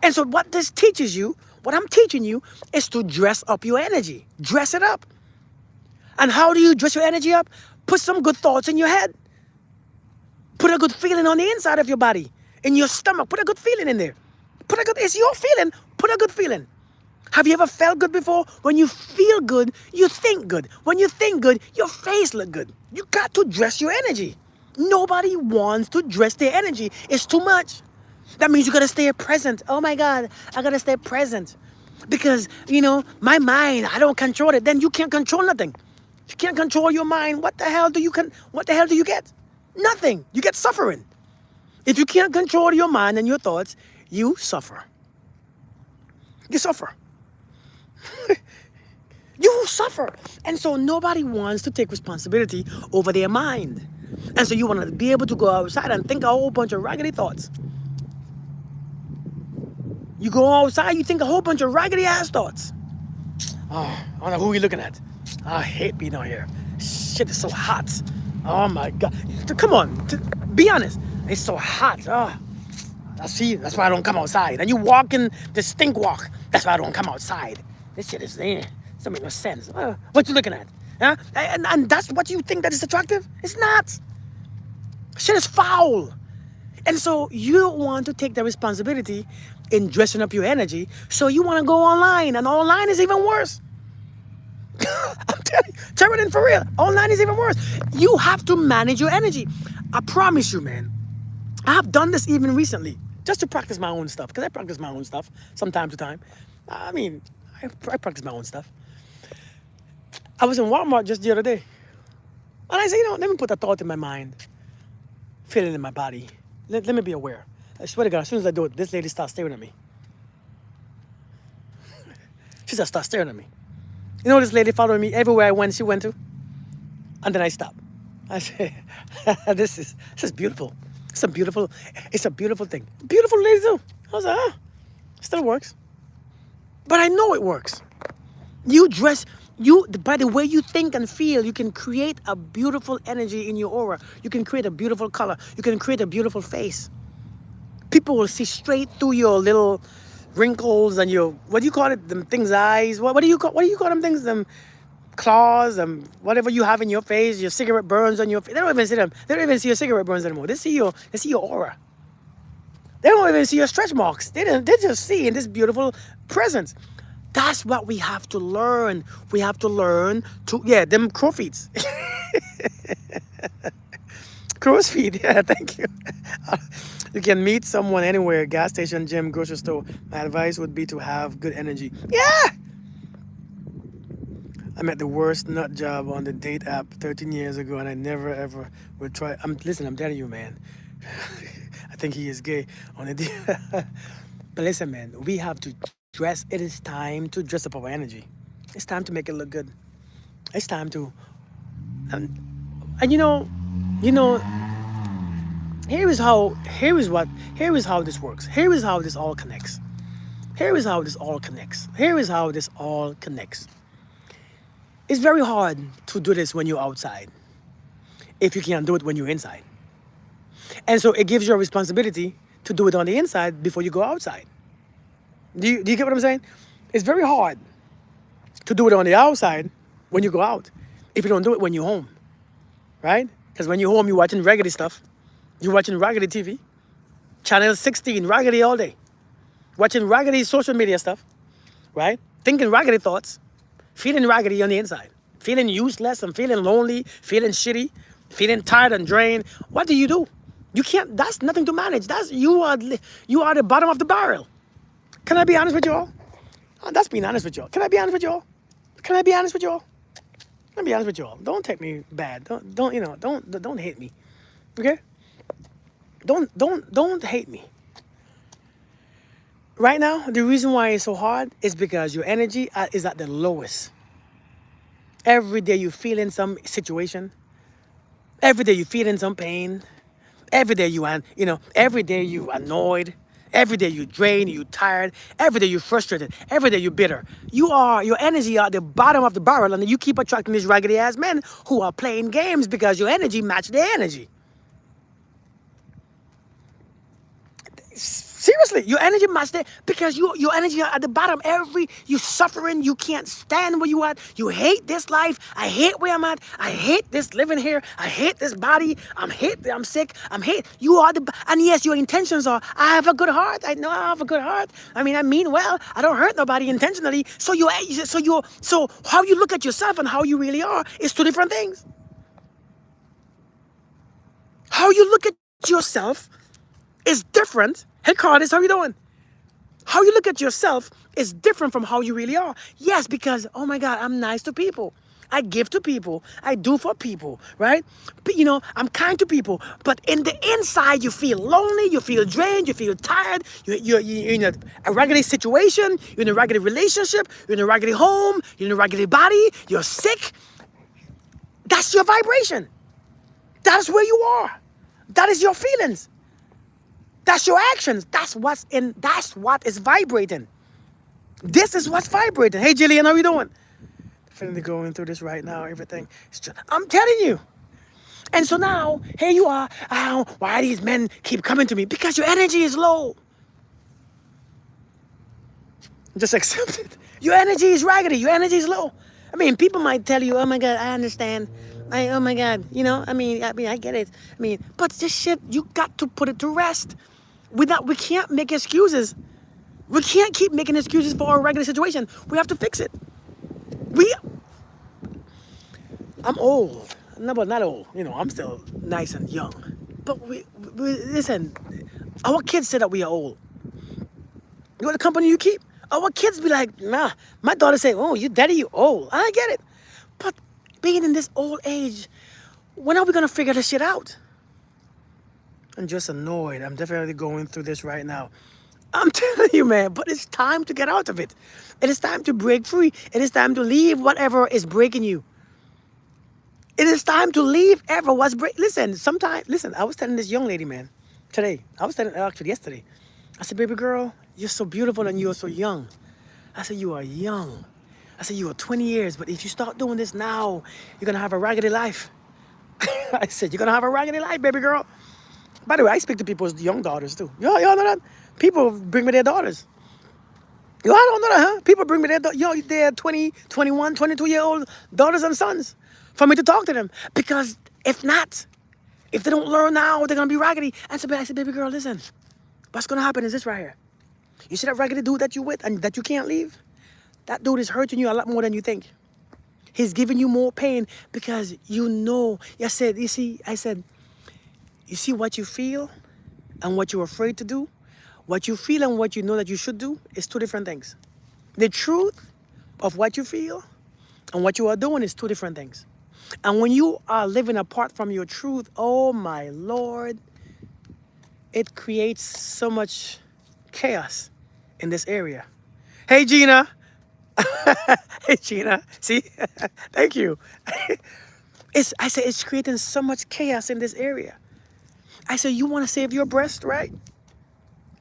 And so what this teaches you, what I'm teaching you, is to dress up your energy. Dress it up. And how do you dress your energy up? Put some good thoughts in your head. Put a good feeling on the inside of your body. In your stomach, put a good feeling in there. It's your feeling, put a good feeling. Have you ever felt good before? When you feel good, you think good. When you think good, your face look good. You got to dress your energy. Nobody wants to dress their energy. It's too much. That means you gotta stay present. Oh my God, I gotta stay present. Because, my mind, I don't control it. Then you can't control nothing. You can't control your mind. What the hell do you get? Nothing. You get suffering. If you can't control your mind and your thoughts, you suffer. You suffer. You suffer. And so nobody wants to take responsibility over their mind. And so you want to be able to go outside and think a whole bunch of raggedy thoughts. You go outside, you think a whole bunch of raggedy ass thoughts. Oh, I don't know who you're looking at. I hate being out here. Shit is so hot. Oh my God. Come on, be honest. It's so hot. Oh, I see. That's why I don't come outside. And you walk in the stink walk. That's why I don't come outside. This shit is there. Doesn't make no sense. What you looking at? Huh? And that's what you think that is attractive? It's not. Shit is foul. And so you want to take the responsibility in dressing up your energy. So you want to go online, and online is even worse. I'm telling you, turn it in for real. Online is even worse. You have to manage your energy. I promise you, man. I have done this even recently, just to practice my own stuff, because I practice my own stuff from time to time. I mean, I practice my own stuff. I was in Walmart just the other day, and I said, let me put a thought in my mind, feeling in my body. Let me be aware. I swear to God, as soon as I do it, this lady starts staring at me. She just starts staring at me. This lady followed me everywhere I went, she went to. And then I stopped. I said, this is beautiful. It's a beautiful thing. Beautiful lady too. I was like, still works. But I know it works. By the way you think and feel, you can create a beautiful energy in your aura. You can create a beautiful color. You can create a beautiful face. People will see straight through your little wrinkles and your, what do you call it? Them things eyes. What do you call them things? Them claws and whatever you have in your face, your cigarette burns on your face. They don't even see them. They don't even see your cigarette burns anymore. They see your aura. They don't even see your stretch marks. They just see in this beautiful presence. That's what we have to learn. We have to learn to, them crow feet. Crow's feet, thank you. You can meet someone anywhere, gas station, gym, grocery store. My advice would be to have good energy. Yeah! I met the worst nut job on the date app 13 years ago, and I never ever would try. I'm telling you, man. I think he is gay on the date. But listen, man, we have to dress. It is time to dress up our energy. It's time to make it look good. It's time to And you know, here is how this works. Here is how this all connects. Here is how this all connects. Here is how this all connects. It's very hard to do this when you're outside if you can't do it when you're inside. And so it gives you a responsibility to do it on the inside before you go outside. Do you get what I'm saying? It's very hard to do it on the outside when you go out if you don't do it when you're home, right? Because when you're home, you're watching raggedy stuff. You're watching raggedy TV, channel 16, raggedy all day. Watching raggedy social media stuff, right? Thinking raggedy thoughts, feeling raggedy on the inside, feeling useless and feeling lonely, feeling shitty, feeling tired and drained. What do? You can't, that's nothing to manage. You are the bottom of the barrel. Can I be honest with y'all? That's being honest with y'all. Can I be honest with y'all? Can I be honest with y'all? Let me be honest with y'all. Don't take me bad. Don't hate me. Okay? Don't hate me. Right now, the reason why it's so hard is because your energy is at the lowest. Every day you feel in some situation. Every day you feel in some pain. Every day every day you annoyed. Every day you drained, you tired. Every day you're frustrated. Every day you're bitter. Your energy are at the bottom of the barrel, and you keep attracting these raggedy ass men who are playing games because your energy match their energy. Seriously, your energy must stay because your energy at the bottom. You suffering, you can't stand where you at. You hate this life. I hate where I'm at. I hate this living here. I hate this body. I'm sick. You are and yes, your intentions are, I have a good heart. I know I have a good heart. I mean well. I don't hurt nobody intentionally. So how you look at yourself and how you really are is two different things. How you look at yourself is different. Hey, Cardis, how you doing? How you look at yourself is different from how you really are. Yes, because, oh my God, I'm nice to people. I give to people. I do for people, right? But, I'm kind to people. But in the inside, you feel lonely. You feel drained. You feel tired. You're in a raggedy situation. You're in a raggedy relationship. You're in a raggedy home. You're in a raggedy body. You're sick. That's your vibration. That's where you are. That is your feelings. That's your actions. That's what is vibrating. This is what's vibrating. Hey, Jillian, how you doing? Finally going through this right now, everything. I'm telling you. And so now, here you are. Why these men keep coming to me? Because your energy is low. Just accept it. Your energy is raggedy. Your energy is low. People might tell you, oh my God, I understand. Oh my God, I get it. But this shit, you got to put it to rest. We can't make excuses. We can't keep making excuses for our regular situation. We have to fix it. I'm old. No, but not old. I'm still nice and young. But we listen, our kids say that we are old. You know the company you keep? Our kids be like, nah. My daughter say, oh, daddy, you old. I get it. But being in this old age, when are we going to figure this shit out? I'm just annoyed. I'm definitely going through this right now. I'm telling you, man, but it's time to get out of it. It is time to break free. It is time to leave whatever is breaking you. It is time to leave ever what's breaking. Listen, I was telling this young lady, man, today. I was telling her actually yesterday. I said, baby girl, you're so beautiful and you're so young. I said, you are young. I said, you are 20 years, but if you start doing this now, you're going to have a raggedy life. I said, you're going to have a raggedy life, baby girl. By the way, I speak to people's young daughters too. Y'all know that? People bring me their daughters. Y'all don't know that, huh? People bring me their 20, 21, 22-year-old daughters and sons for me to talk to them. Because if they don't learn now, they're going to be raggedy. I said, baby girl, listen. What's going to happen is this right here. You see that raggedy dude that you with and that you can't leave? That dude is hurting you a lot more than you think. He's giving you more pain because I said, you see what you feel and what you're afraid to do? What you feel and what you know that you should do is two different things. The truth of what you feel and what you are doing is two different things. And when you are living apart from your truth, oh my Lord, it creates so much chaos in this area. Hey, Gina. Hey, Gina. See? Thank you. I said, it's creating so much chaos in this area. I said, you want to save your breast, right?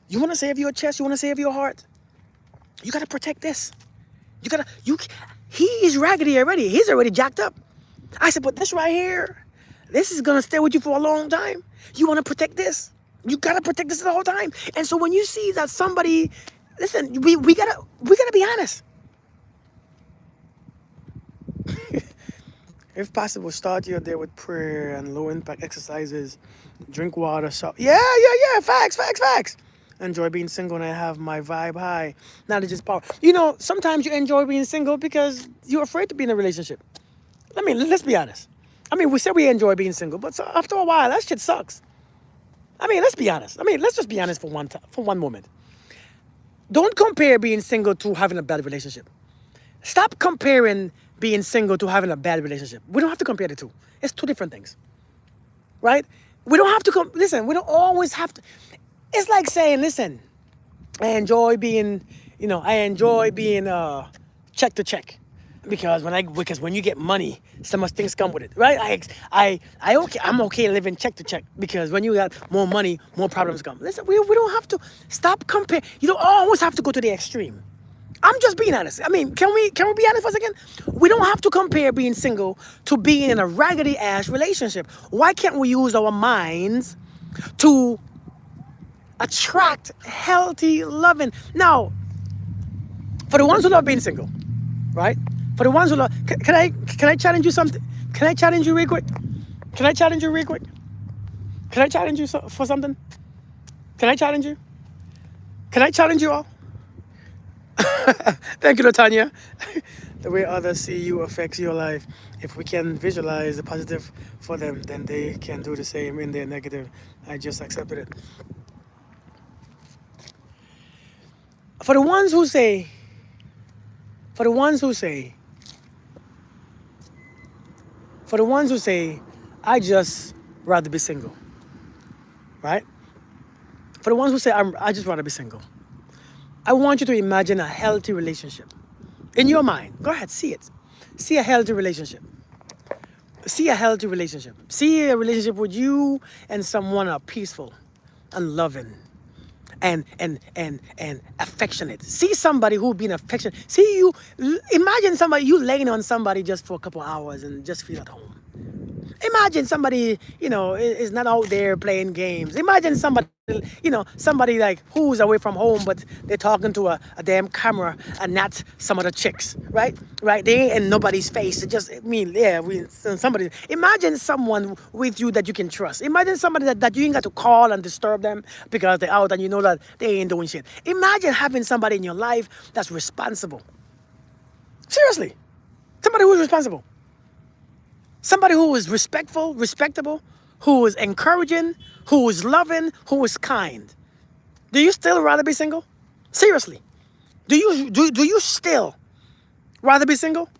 You want to save your chest. You want to save your heart. You got to protect this. He is raggedy already. He's already jacked up. I said, but this right here, this is going to stay with you for a long time. You want to protect this. You got to protect this the whole time. And so when you see that somebody, listen, we gotta be honest. If possible, start your day with prayer and low impact exercises. Drink water. So yeah. Facts. Enjoy being single and I have my vibe high. Knowledge is power. You know, sometimes you enjoy being single because you're afraid to be in a relationship. I mean, let's be honest. I mean, we say we enjoy being single, but so after a while, that shit sucks. I mean, let's be honest. I mean, let's just be honest for one moment. Don't compare being single to having a bad relationship. Stop comparing being single to having a bad relationship. We don't have to compare the two. It's two different things, right? We don't have to listen. We don't always have to. It's like saying, listen, I enjoy being check to check, because when you get money, so much things come with it, right? I'm okay living check to check, because when you got more money, more problems come. Listen, we don't have to stop comparing. You don't always have to go to the extreme. I'm just being honest. I mean, can we be honest for a second? We don't have to compare being single to being in a raggedy ass relationship. Why can't we use our minds to attract healthy loving? Now, for the ones who love being single, right? For the ones who love, can I challenge you something? Can I challenge you real quick? Can I challenge you real quick? Can I challenge you for something? Can I challenge you? Can I challenge you all? Thank you, Latanya. The way others see you affects your life. If we can visualize the positive for them, then they can do the same in their negative. I just accepted it. For the ones who say, I just rather be single, right? For the ones who say, I just rather be single, I want you to imagine a healthy relationship. In your mind, go ahead, see it. See a healthy relationship. See a healthy relationship. See a relationship with you and someone are peaceful and loving and affectionate. See somebody who been affectionate. Imagine you laying on somebody just for a couple hours and just feel at home. Imagine somebody, is not out there playing games. Imagine somebody, somebody like who's away from home, but they're talking to a damn camera and not some of the chicks, right? Right? They ain't in nobody's face. Somebody. Imagine someone with you that you can trust. Imagine somebody that you ain't got to call and disturb them because they're out and you know that they ain't doing shit. Imagine having somebody in your life that's responsible. Seriously. Somebody who's responsible. Somebody who is respectable, who is encouraging, who is loving, who is kind. Do you still rather be single? Seriously. Do you still rather be single?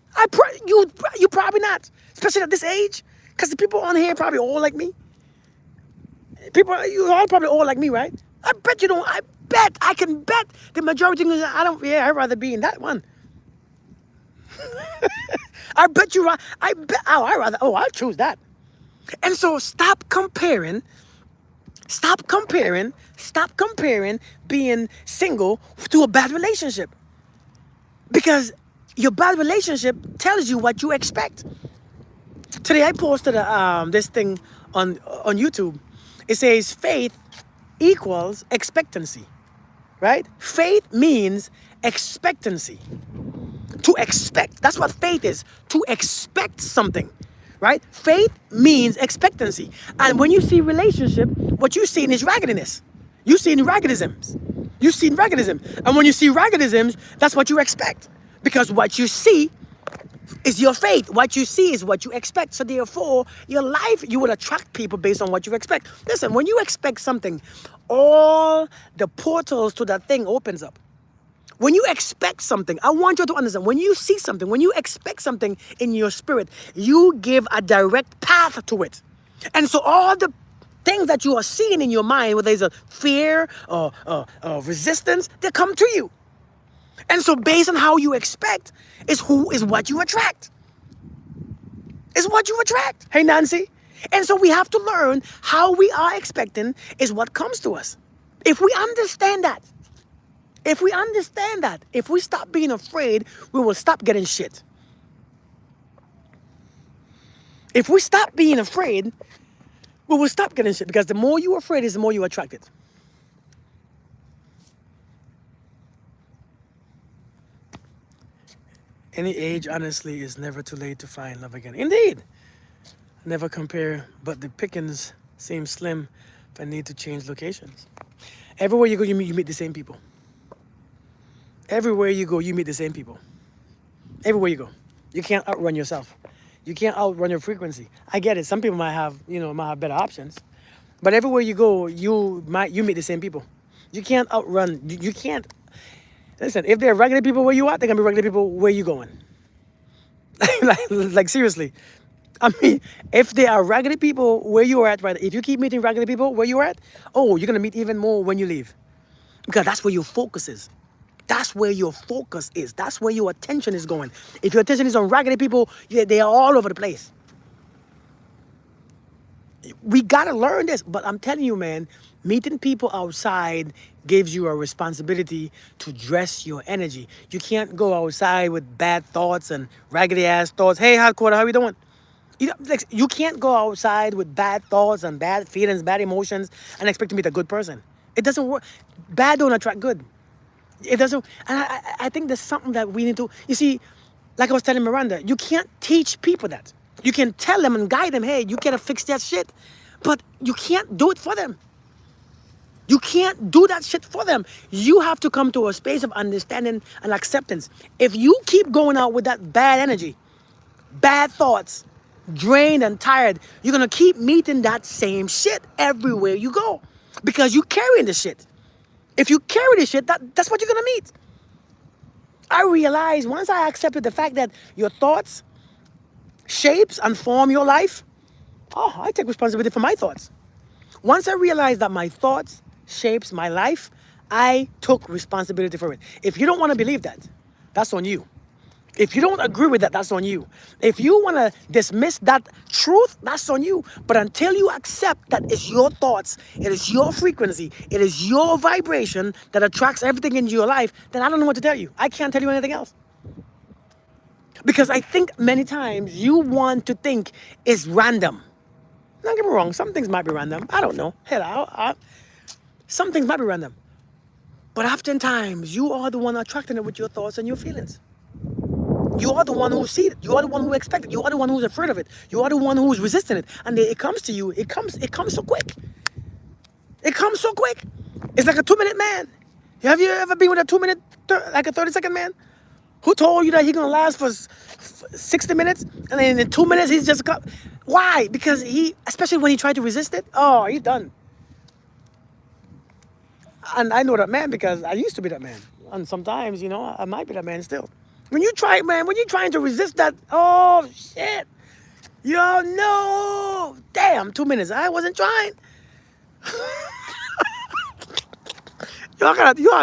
You probably not, especially at this age, because the people on here probably all like me. You all probably all like me, right? I bet you don't. I can bet the majority. I'd rather be in that one. I bet you. I'll choose that. And so stop comparing being single to a bad relationship. Because your bad relationship tells you what you expect. Today I posted this thing on YouTube. It says faith equals expectancy, right? Faith means expectancy. To expect. That's what faith is. To expect something, right? Faith means expectancy. And when you see relationship, what you see is raggedness. You see raggedisms. And when you see raggedisms, that's what you expect. Because what you see is your faith. What you see is what you expect. So therefore, your life, you will attract people based on what you expect. Listen, when you expect something, all the portals to that thing opens up. When you expect something, I want you to understand, when you see something, when you expect something in your spirit, you give a direct path to it. And so all the things that you are seeing in your mind, whether it's a fear or resistance, they come to you. And so based on how you expect is what you attract. Is what you attract. Hey, Nancy. And so we have to learn how we are expecting is what comes to us. If we understand that, if we stop being afraid, we will stop getting shit. If we stop being afraid, we will stop getting shit, because the more you're afraid is the more you attract it. Any age, honestly, is never too late to find love again. Indeed. Never compare, but the pickings seem slim if I need to change locations. Everywhere you go, you meet the same people. Everywhere you go, you meet the same people. Everywhere you go. You can't outrun yourself. You can't outrun your frequency. I get it. Some people might have better options. But everywhere you go, you meet the same people. You can't outrun. You can't. Listen, if there are regular people where you are, they're going to be regular people where you going. like seriously. I mean, if there are regular people where you are at, right, if you keep meeting regular people where you are at, oh, you're going to meet even more when you leave. Because that's where your focus is. That's where your focus is. That's where your attention is going. If your attention is on regular people, they are all over the place. We got to learn this. But I'm telling you, man, meeting people outside gives you a responsibility to dress your energy. You can't go outside with bad thoughts and raggedy ass thoughts. Hey, hot quarter, how you doing? You can't go outside with bad thoughts and bad feelings, bad emotions, and expect to meet a good person. It doesn't work. Bad don't attract good. It doesn't. And I think there's something that we need to, you see, like I was telling Miranda, you can't teach people that. You can tell them and guide them, hey, you gotta fix that shit. But you can't do it for them. You can't do that shit for them. You have to come to a space of understanding and acceptance. If you keep going out with that bad energy, bad thoughts, drained and tired, you're gonna keep meeting that same shit everywhere you go, because you carrying the shit. If you carry the shit, that's what you're gonna meet. I realized once I accepted the fact that your thoughts shapes and form your life, oh, I take responsibility for my thoughts. Once I realized that my thoughts shapes my life, I took responsibility for it. If you don't want to believe that, that's on you. If you don't agree with that, that's on you. If you want to dismiss that truth, that's on you. But until you accept that it's your thoughts, it is your frequency, it is your vibration that attracts everything into your life, then I don't know what to tell you. I can't tell you anything else. Because I think many times you want to think it's random. Don't get me wrong, some things might be random. I don't know. Hell, some things might be random. But oftentimes, you are the one attracting it with your thoughts and your feelings. You are the one who sees it. You are the one who expects it. You are the one who's afraid of it. You are the one who's resisting it. And it comes to you. It comes so quick. It comes so quick. It's like a 2-minute man. Have you ever been with a 2-minute, like a 30-second man? Who told you that he's going to last for 60 minutes? And then in 2 minutes, he's just... Why? Because especially when he tried to resist it, oh, he's done. And I know that man because I used to be that man. And sometimes, I might be that man still. When you're trying to resist that, oh, shit. Yo, no. Damn, 2 minutes. I wasn't trying. Y'all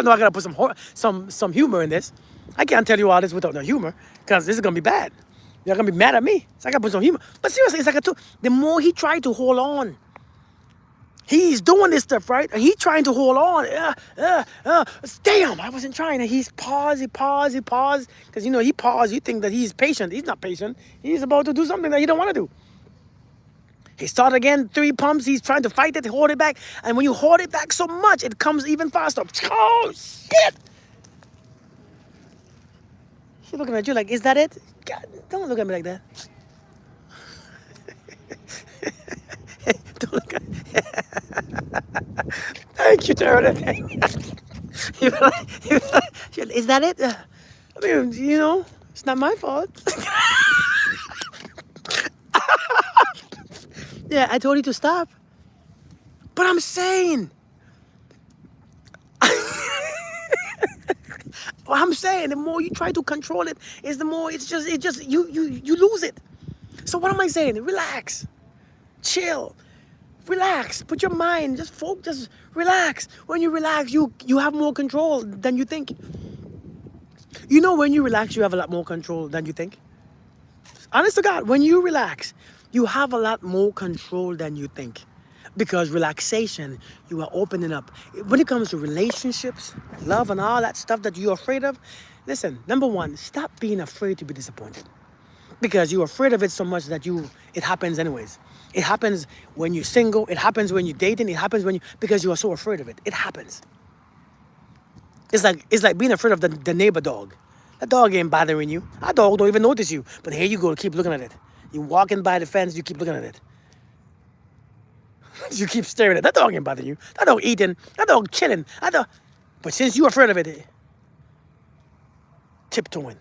know I gotta put some humor in this. I can't tell you all this without no humor, because this is gonna be bad. You're gonna be mad at me. So I gotta put some humor. But seriously, it's like the more he tried to hold on, he's doing this stuff, right? And he's trying to hold on. Damn, I wasn't trying. And he's pause. Because, he paused. You think that he's patient. He's not patient. He's about to do something that he don't want to do. He started again, 3 pumps. He's trying to fight it, hold it back. And when you hold it back so much, it comes even faster. Oh, shit. She's looking at you like, is that it? God, don't look at me like that. Don't look at me. Thank you, Tara. Is that it? I mean, it's not my fault. Yeah, I told you to stop. But I'm saying. What I'm saying, the more you try to control it, is the more you lose it. So what am I saying? Relax. Chill. Relax. Put your mind, just focus, relax. When you relax, you have more control than you think. When you relax, you have a lot more control than you think. Honest to God, when you relax, you have a lot more control than you think. Because relaxation, you are opening up. When it comes to relationships, love, and all that stuff that you're afraid of, listen, number one, stop being afraid to be disappointed. Because you're afraid of it so much that it happens anyways. It happens when you're single, it happens when you're dating, it happens because you are so afraid of it. It happens. It's like being afraid of the neighbor dog. That dog ain't bothering you. That dog don't even notice you. But here you go, keep looking at it. You're walking by the fence, you keep looking at it. You keep staring at it. That dog ain't bothering you. That dog eating. That dog chilling. But since you're afraid of it, tiptoeing.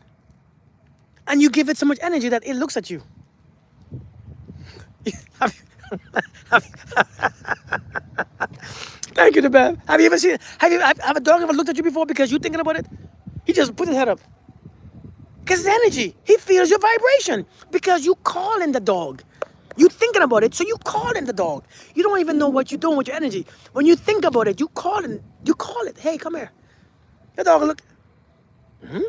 And you give it so much energy that it looks at you. Thank you, the bad. Have you ever seen? Have a dog ever looked at you before because you're thinking about it? He just put his head up. Because it's energy. He feels your vibration because you calling the dog. You thinking about it, so you calling the dog. You don't even know what you're doing with your energy. When you think about it, you call it. Hey, come here. The dog look. And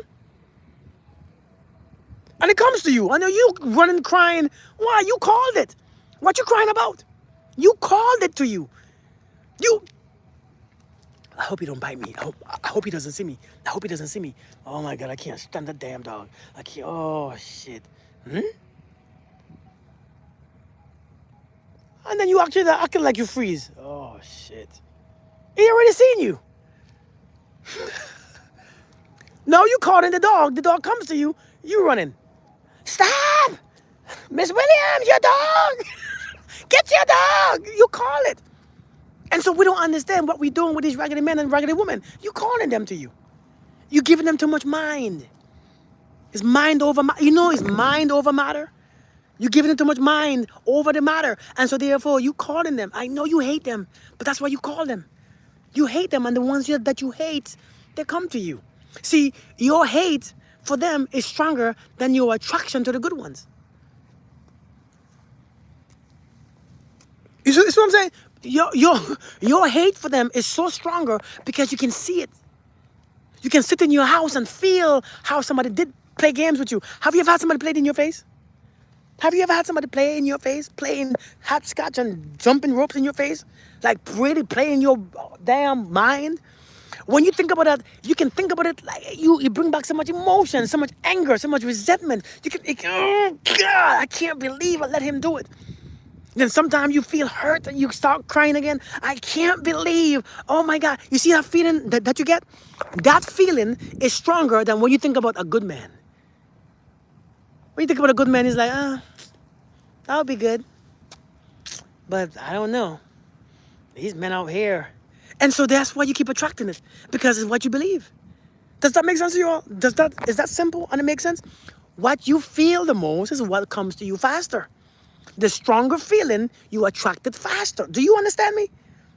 it comes to you. I know you running crying. Why? You called it. What you crying about? You called it to you. I hope he don't bite me. I hope he doesn't see me. I hope he doesn't see me. Oh my God, I can't stand that damn dog. I can't. Oh shit. And then you actually acting like you freeze. Oh shit. He already seen you. No, you caught in the dog. The dog comes to you. You running. Stop! Miss Williams, your dog! Get your dog! You call it. And so we don't understand what we're doing with these raggedy men and raggedy women. You calling them to you. You giving them too much mind. It's mind over matter. You know it's mind over matter. You giving them too much mind over the matter. And so therefore you calling them. I know you hate them, but that's why you call them. You hate them, and the ones that you hate, they come to you. See, your hate for them is stronger than your attraction to the good ones. You see what I'm saying? Your hate for them is so stronger because you can see it. You can sit in your house and feel how somebody did play games with you. Have you ever had somebody play it in your face? Have you ever had somebody play in your face, playing hopscotch and jumping ropes in your face? Like really playing your damn mind? When you think about that, you can think about it like you bring back so much emotion, so much anger, so much resentment. Oh God, I can't believe I let him do it. Then sometimes you feel hurt and you start crying again. I can't believe, oh my God. You see that feeling that you get? That feeling is stronger than when you think about a good man. When you think about a good man, he's like, that'll be good. But I don't know. These men out here. And so that's why you keep attracting it. Because it's what you believe. Does that make sense to you all? Is that simple and it makes sense? What you feel the most is what comes to you faster. The stronger feeling, you attract it faster. Do you understand me?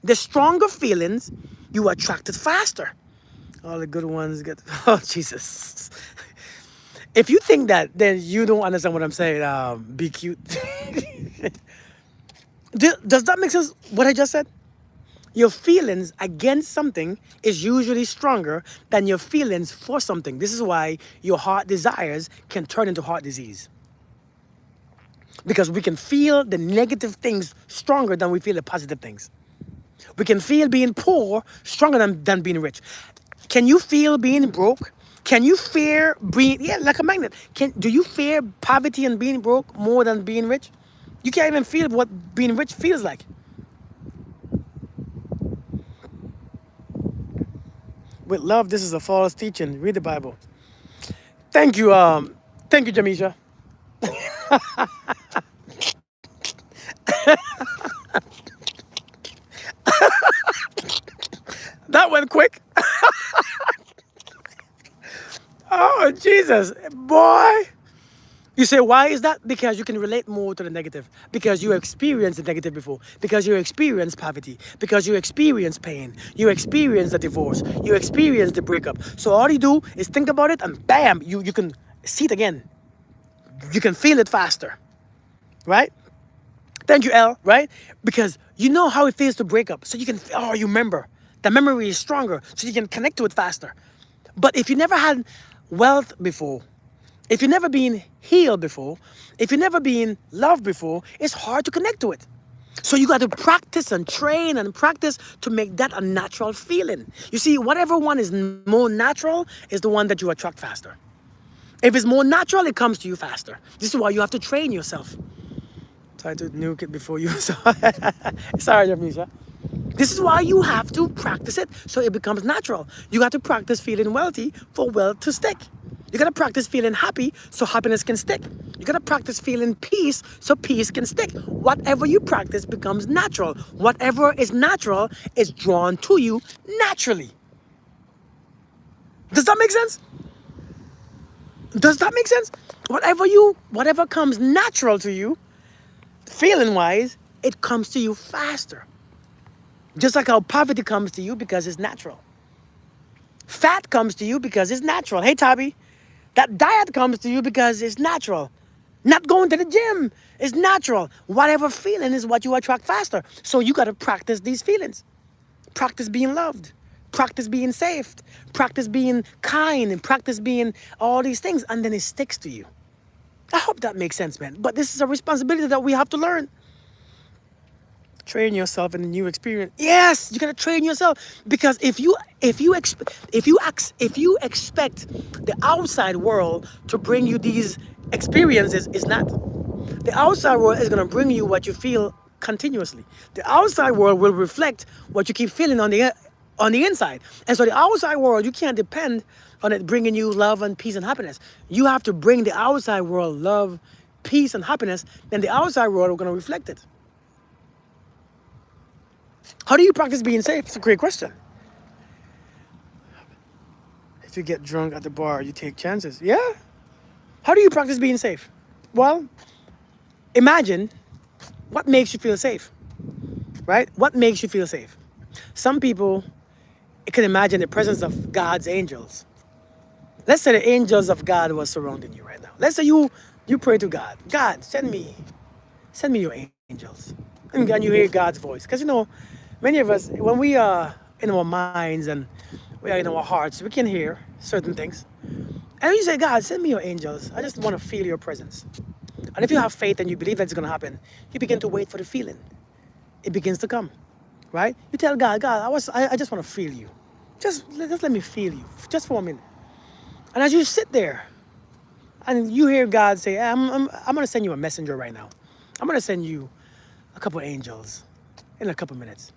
The stronger feelings, you attract it faster. All the good ones get... Oh, Jesus. If you think that, then you don't understand what I'm saying. Be cute. Does that make sense, what I just said? Your feelings against something is usually stronger than your feelings for something. This is why your heart desires can turn into heart disease. Because we can feel the negative things stronger than we feel the positive things. We can feel being poor stronger than being rich. Can you feel being broke? Can you fear being, like a magnet. Do you fear poverty and being broke more than being rich? You can't even feel what being rich feels like. With love, this is a false teaching. Read the Bible. Thank you, Jamisha. That went quick. Oh, Jesus. Boy. You say, why is that? Because you can relate more to the negative. Because you experienced the negative before. Because you experienced poverty. Because you experienced pain. You experienced the divorce. You experienced the breakup. So all you do is think about it and bam, you can see it again. You can feel it faster. Right? Thank you, Elle. Right? Because you know how it feels to break up. So you can, you remember. The memory is stronger. So you can connect to it faster. But if you never had wealth before, If you've never been healed before, if you've never been loved before, it's hard to connect to it. So you got to practice and train and practice to make that a natural feeling. You see, whatever one is more natural is the one that you attract faster. If it's more natural, it comes to you faster. This is why you have to train yourself. Try to nuke it before you. Sorry, Jamisha. This is why you have to practice it so it becomes natural. You got to practice feeling wealthy for wealth to stick. You got to practice feeling happy so happiness can stick. You got to practice feeling peace so peace can stick. Whatever you practice becomes natural. Whatever is natural is drawn to you naturally. Does that make sense? Does that make sense? Whatever comes natural to you, feeling wise, it comes to you faster. Just like how poverty comes to you because it's natural. Fat comes to you because it's natural. Hey, Tabby, that diet comes to you because it's natural. Not going to the gym is natural. Whatever feeling is what you attract faster. So you got to practice these feelings. Practice being loved. Practice being safe. Practice being kind. And practice being all these things. And then it sticks to you. I hope that makes sense, man. But this is a responsibility that we have to learn. Train yourself in a new experience. Yes, you gotta train yourself because if you expect the outside world to bring you these experiences, it's not. The outside world is gonna bring you what you feel continuously. The outside world will reflect what you keep feeling on the inside. And so the outside world, you can't depend on it bringing you love and peace and happiness. You have to bring the outside world love, peace, and happiness. Then the outside world is gonna reflect it. How do you practice being safe? It's a great question. If you get drunk at the bar, you take chances. Yeah. How do you practice being safe? Well, imagine what makes you feel safe, right? What makes you feel safe? Some people can imagine the presence of God's angels. Let's say the angels of God was surrounding you right now. Let's say you pray to God. God, send me your angels. And you hear God's voice. Because many of us, when we are in our minds and we are in our hearts, we can hear certain things. And you say, God, send me your angels. I just want to feel your presence. And if you have faith and you believe that's going to happen, you begin to wait for the feeling. It begins to come, right? You tell God, I just want to feel you. Just let me feel you, just for a minute. And as you sit there and you hear God say, I'm going to send you a messenger right now. I'm going to send you a couple of angels in a couple of minutes.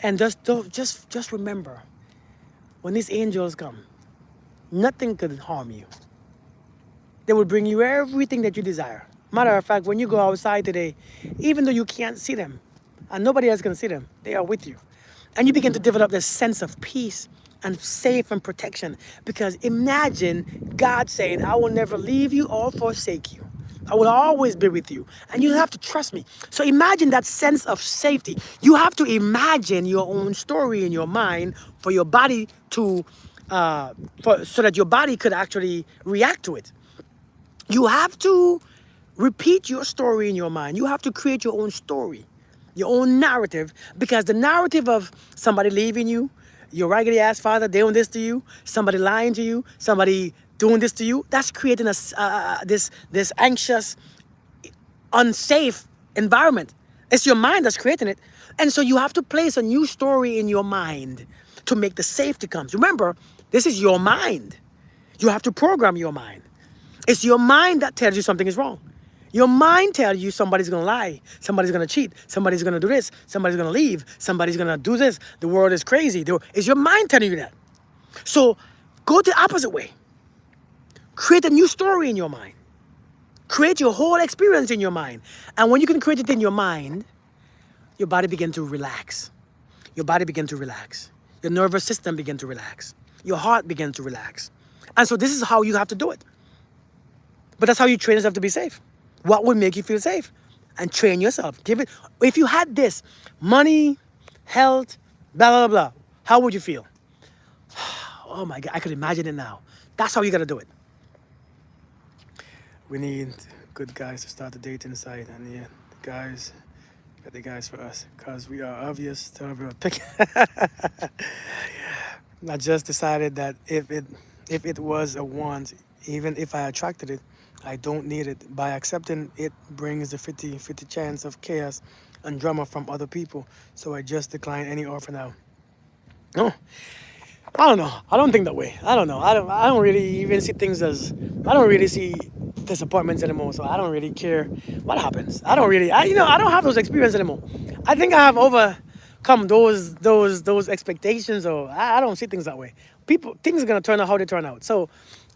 And just remember, when these angels come, nothing could harm you. They will bring you everything that you desire. Matter of fact, when you go outside today, even though you can't see them, and nobody else can see them, they are with you. And you begin to develop this sense of peace and safe and protection. Because imagine God saying, I will never leave you or forsake you. I will always be with you. And you have to trust me. So imagine that sense of safety. You have to imagine your own story in your mind for your body to, so that your body could actually react to it. You have to repeat your story in your mind. You have to create your own story, your own narrative, because the narrative of somebody leaving you, your raggedy ass father doing this to you, somebody lying to you, somebody doing this to you, that's creating this anxious, unsafe environment. It's your mind that's creating it. And so you have to place a new story in your mind to make the safety comes. Remember, this is your mind. You have to program your mind. It's your mind that tells you something is wrong. Your mind tells you somebody's going to lie, somebody's going to cheat, somebody's going to do this, somebody's going to leave, somebody's going to do this, the world is crazy. It's your mind telling you that. So go the opposite way. Create a new story in your mind. Create your whole experience in your mind. And when you can create it in your mind, your body begins to relax. Your body begins to relax. Your nervous system begins to relax. Your heart begins to relax. And so this is how you have to do it. But that's how you train yourself to be safe. What would make you feel safe? And train yourself. Give it. If you had this, money, health, blah, blah, blah, how would you feel? Oh my God, I could imagine it now. That's how you got to do it. We need good guys to start the dating site. And yeah, the guys, got the guys for us. Because we are obvious to everyone. I just decided that if it was a want, even if I attracted it, I don't need it. By accepting it brings the 50-50 chance of chaos and drama from other people. So I just decline any offer now. No, I don't know. I don't think that way. I don't know. I don't really even see things as. I don't really see disappointments anymore. So I don't really care what happens. I don't really. I don't have those experiences anymore. I think I have overcome those expectations. Or I don't see things that way. Things are gonna turn out how they turn out. So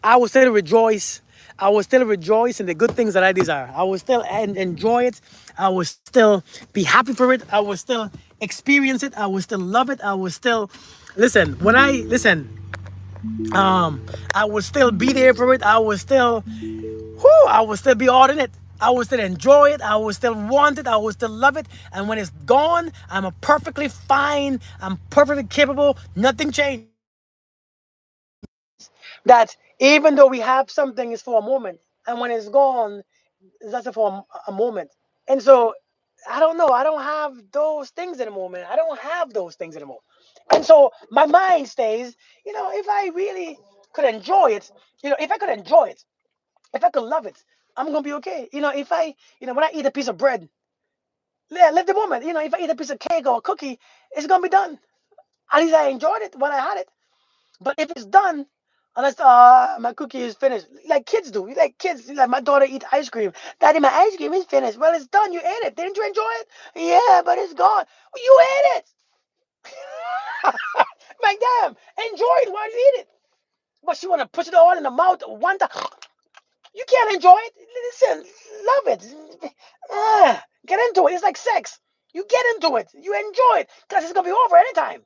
I will still rejoice. I will still rejoice in the good things that I desire. I will still enjoy it. I will still be happy for it. I will still experience it. I will still love it. I will still listen. When I listen, I will still be there for it. I will still be all in it. I will still enjoy it. I will still want it. I will still love it. And when it's gone, I'm a perfectly fine. I'm perfectly capable. Nothing changed. That even though we have something, is for a moment, and when it's gone, that's for a moment. And so I don't know. I don't have those things anymore, man. I don't have those things anymore. And so my mind stays, if I really could enjoy it, if I could enjoy it, if I could love it, I'm gonna be okay. If I, when I eat a piece of bread, yeah, live the moment. If I eat a piece of cake or a cookie, it's gonna be done. At least I enjoyed it when I had it. But if it's done, unless my cookie is finished, like kids do, like kids, like my daughter eat ice cream. Daddy, my ice cream is finished. Well, it's done. You ate it. Didn't you enjoy it? Yeah, but it's gone. You ate it. Like damn, enjoy it while you eat it. But she wanna push it all in the mouth one time. You can't enjoy it. Listen, love it. Get into it. It's like sex. You get into it. You enjoy it because it's gonna be over anytime.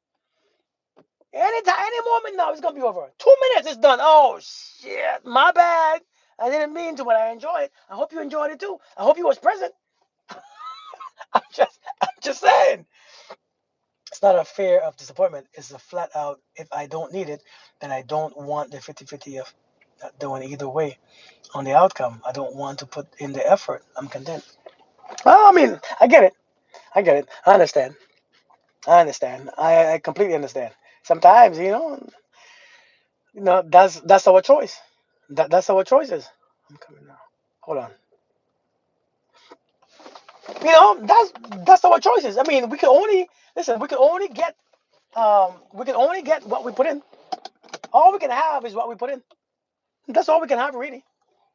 Anytime, any moment now, it's gonna be over. 2 minutes, it's done. Oh shit, my bad. I didn't mean to, but I enjoyed it. I hope you enjoyed it too. I hope you was present. I'm just saying. It's not a fear of disappointment. It's a flat out. If I don't need it, then I don't want the 50-50 of doing either way on the outcome. I don't want to put in the effort. I'm content. Well, I mean, I get it. I get it. I understand. I understand. I completely understand. Sometimes, that's our choice. That's our choices. I'm coming now. Hold on. That's our choices. I mean, we can only listen. We can only get what we put in. All we can have is what we put in. That's all we can have, really.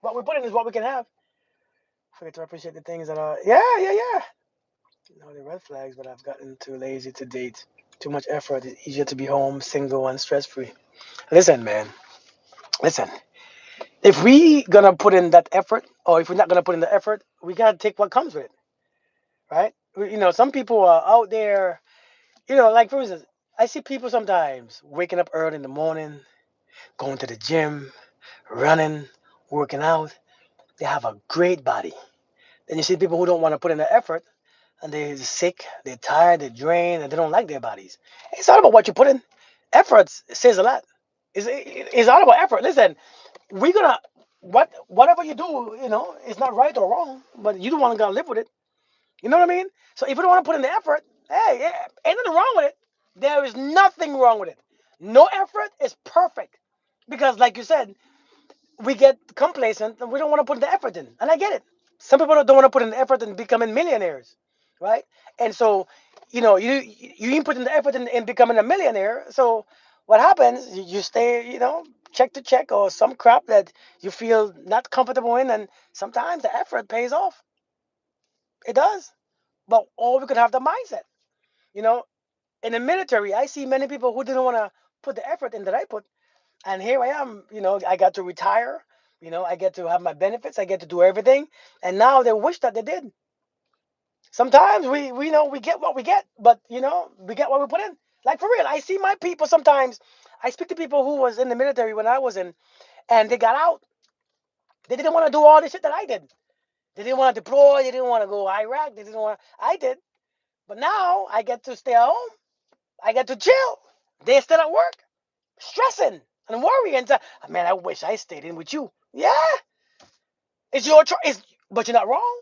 What we put in is what we can have. Forget to appreciate the things that are. Yeah, yeah, yeah. No, the red flags, but I've gotten too lazy to date. Too much effort. It's easier to be home, single, and stress free. Listen, man. Listen. If we gonna put in that effort, or if we're not gonna put in the effort, we gotta take what comes with it, right? Some people are out there. Like for instance, I see people sometimes waking up early in the morning, going to the gym, running, working out. They have a great body. Then you see people who don't want to put in the effort, and they're sick, they're tired, they're drained, and they don't like their bodies. It's all about what you put in. Effort says a lot. It's all about effort. Listen, we're gonna whatever you do, it's not right or wrong, but you don't want to gotta live with it. You know what I mean? So if you don't want to put in the effort, hey, yeah, ain't nothing wrong with it. There is nothing wrong with it. No effort is perfect because, like you said, we get complacent and we don't want to put the effort in. And I get it. Some people don't want to put in the effort in becoming millionaires, right? And so, you didn't put in the effort in becoming a millionaire. So what happens? You stay, check to check or some crap that you feel not comfortable in, and sometimes the effort pays off. It does. But or we could have the mindset. You know, in the military, I see many people who didn't want to put the effort in that I put, and here I am. I got to retire. I get to have my benefits. I get to do everything, and now they wish that they did. Sometimes we get what we get, but we get what we put in. Like for real, I see my people sometimes. I speak to people who was in the military when I was in, and they got out. They didn't want to do all the shit that I did. They didn't want to deploy. They didn't want to go Iraq. They didn't want. I did, but now I get to stay at home. I get to chill. They're still at work, stressing and worrying. Man, I wish I stayed in with you. Yeah, it's your choice, but you're not wrong.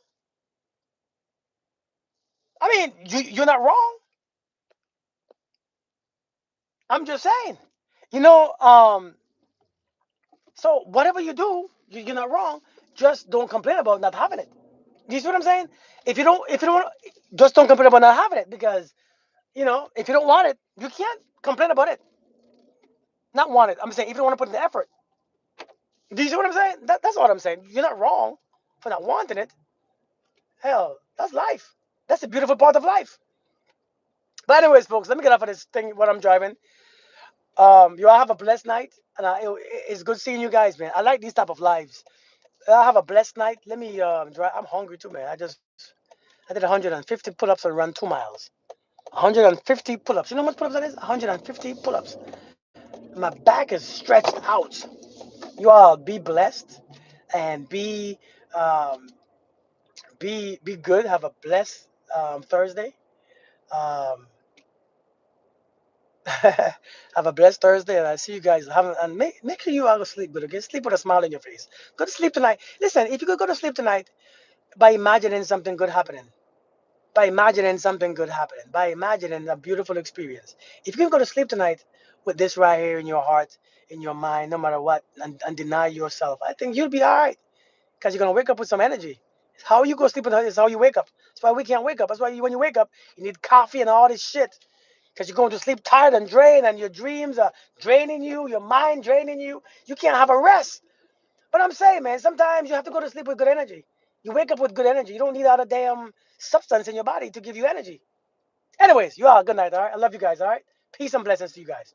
I mean, you're not wrong. I'm just saying. You know, um, so whatever you do, you're not wrong. Just don't complain about not having it. Do you see what I'm saying? If you don't, just don't complain about not having it because if you don't want it, you can't complain about it. Not want it. I'm saying if you don't want to put in the effort. Do you see what I'm saying? That's what I'm saying. You're not wrong for not wanting it. Hell, that's life. That's a beautiful part of life. But anyways, folks, let me get off of this thing. What I'm driving. You all have a blessed night, and it's good seeing you guys, man. I like these type of lives. I have a blessed night. Let me drive. I'm hungry too, man. I did 150 pull-ups and run 2 miles. 150 pull-ups. You know how much pull-ups that is? 150 pull-ups. My back is stretched out. You all be blessed and um, be good. Have a blessed Thursday. Um, have a blessed Thursday, and I see you guys. And make sure you all go sleep good. Okay, sleep with a smile on your face. Go to sleep tonight. Listen, if you could go to sleep tonight by imagining something good happening, by imagining something good happening, by imagining a beautiful experience. If you can go to sleep tonight with this right here in your heart, in your mind, no matter what, and deny yourself, I think you'll be all right because you're gonna wake up with some energy. How you go sleep tonight is how you wake up. That's why we can't wake up. That's why when you wake up, you need coffee and all this shit because you're going to sleep tired and drained, and your dreams are draining you, your mind draining you. You can't have a rest. But I'm saying, man, sometimes you have to go to sleep with good energy. You wake up with good energy. You don't need all the damn substance in your body to give you energy. Anyways, you all good night, all right? I love you guys, all right? Peace and blessings to you guys.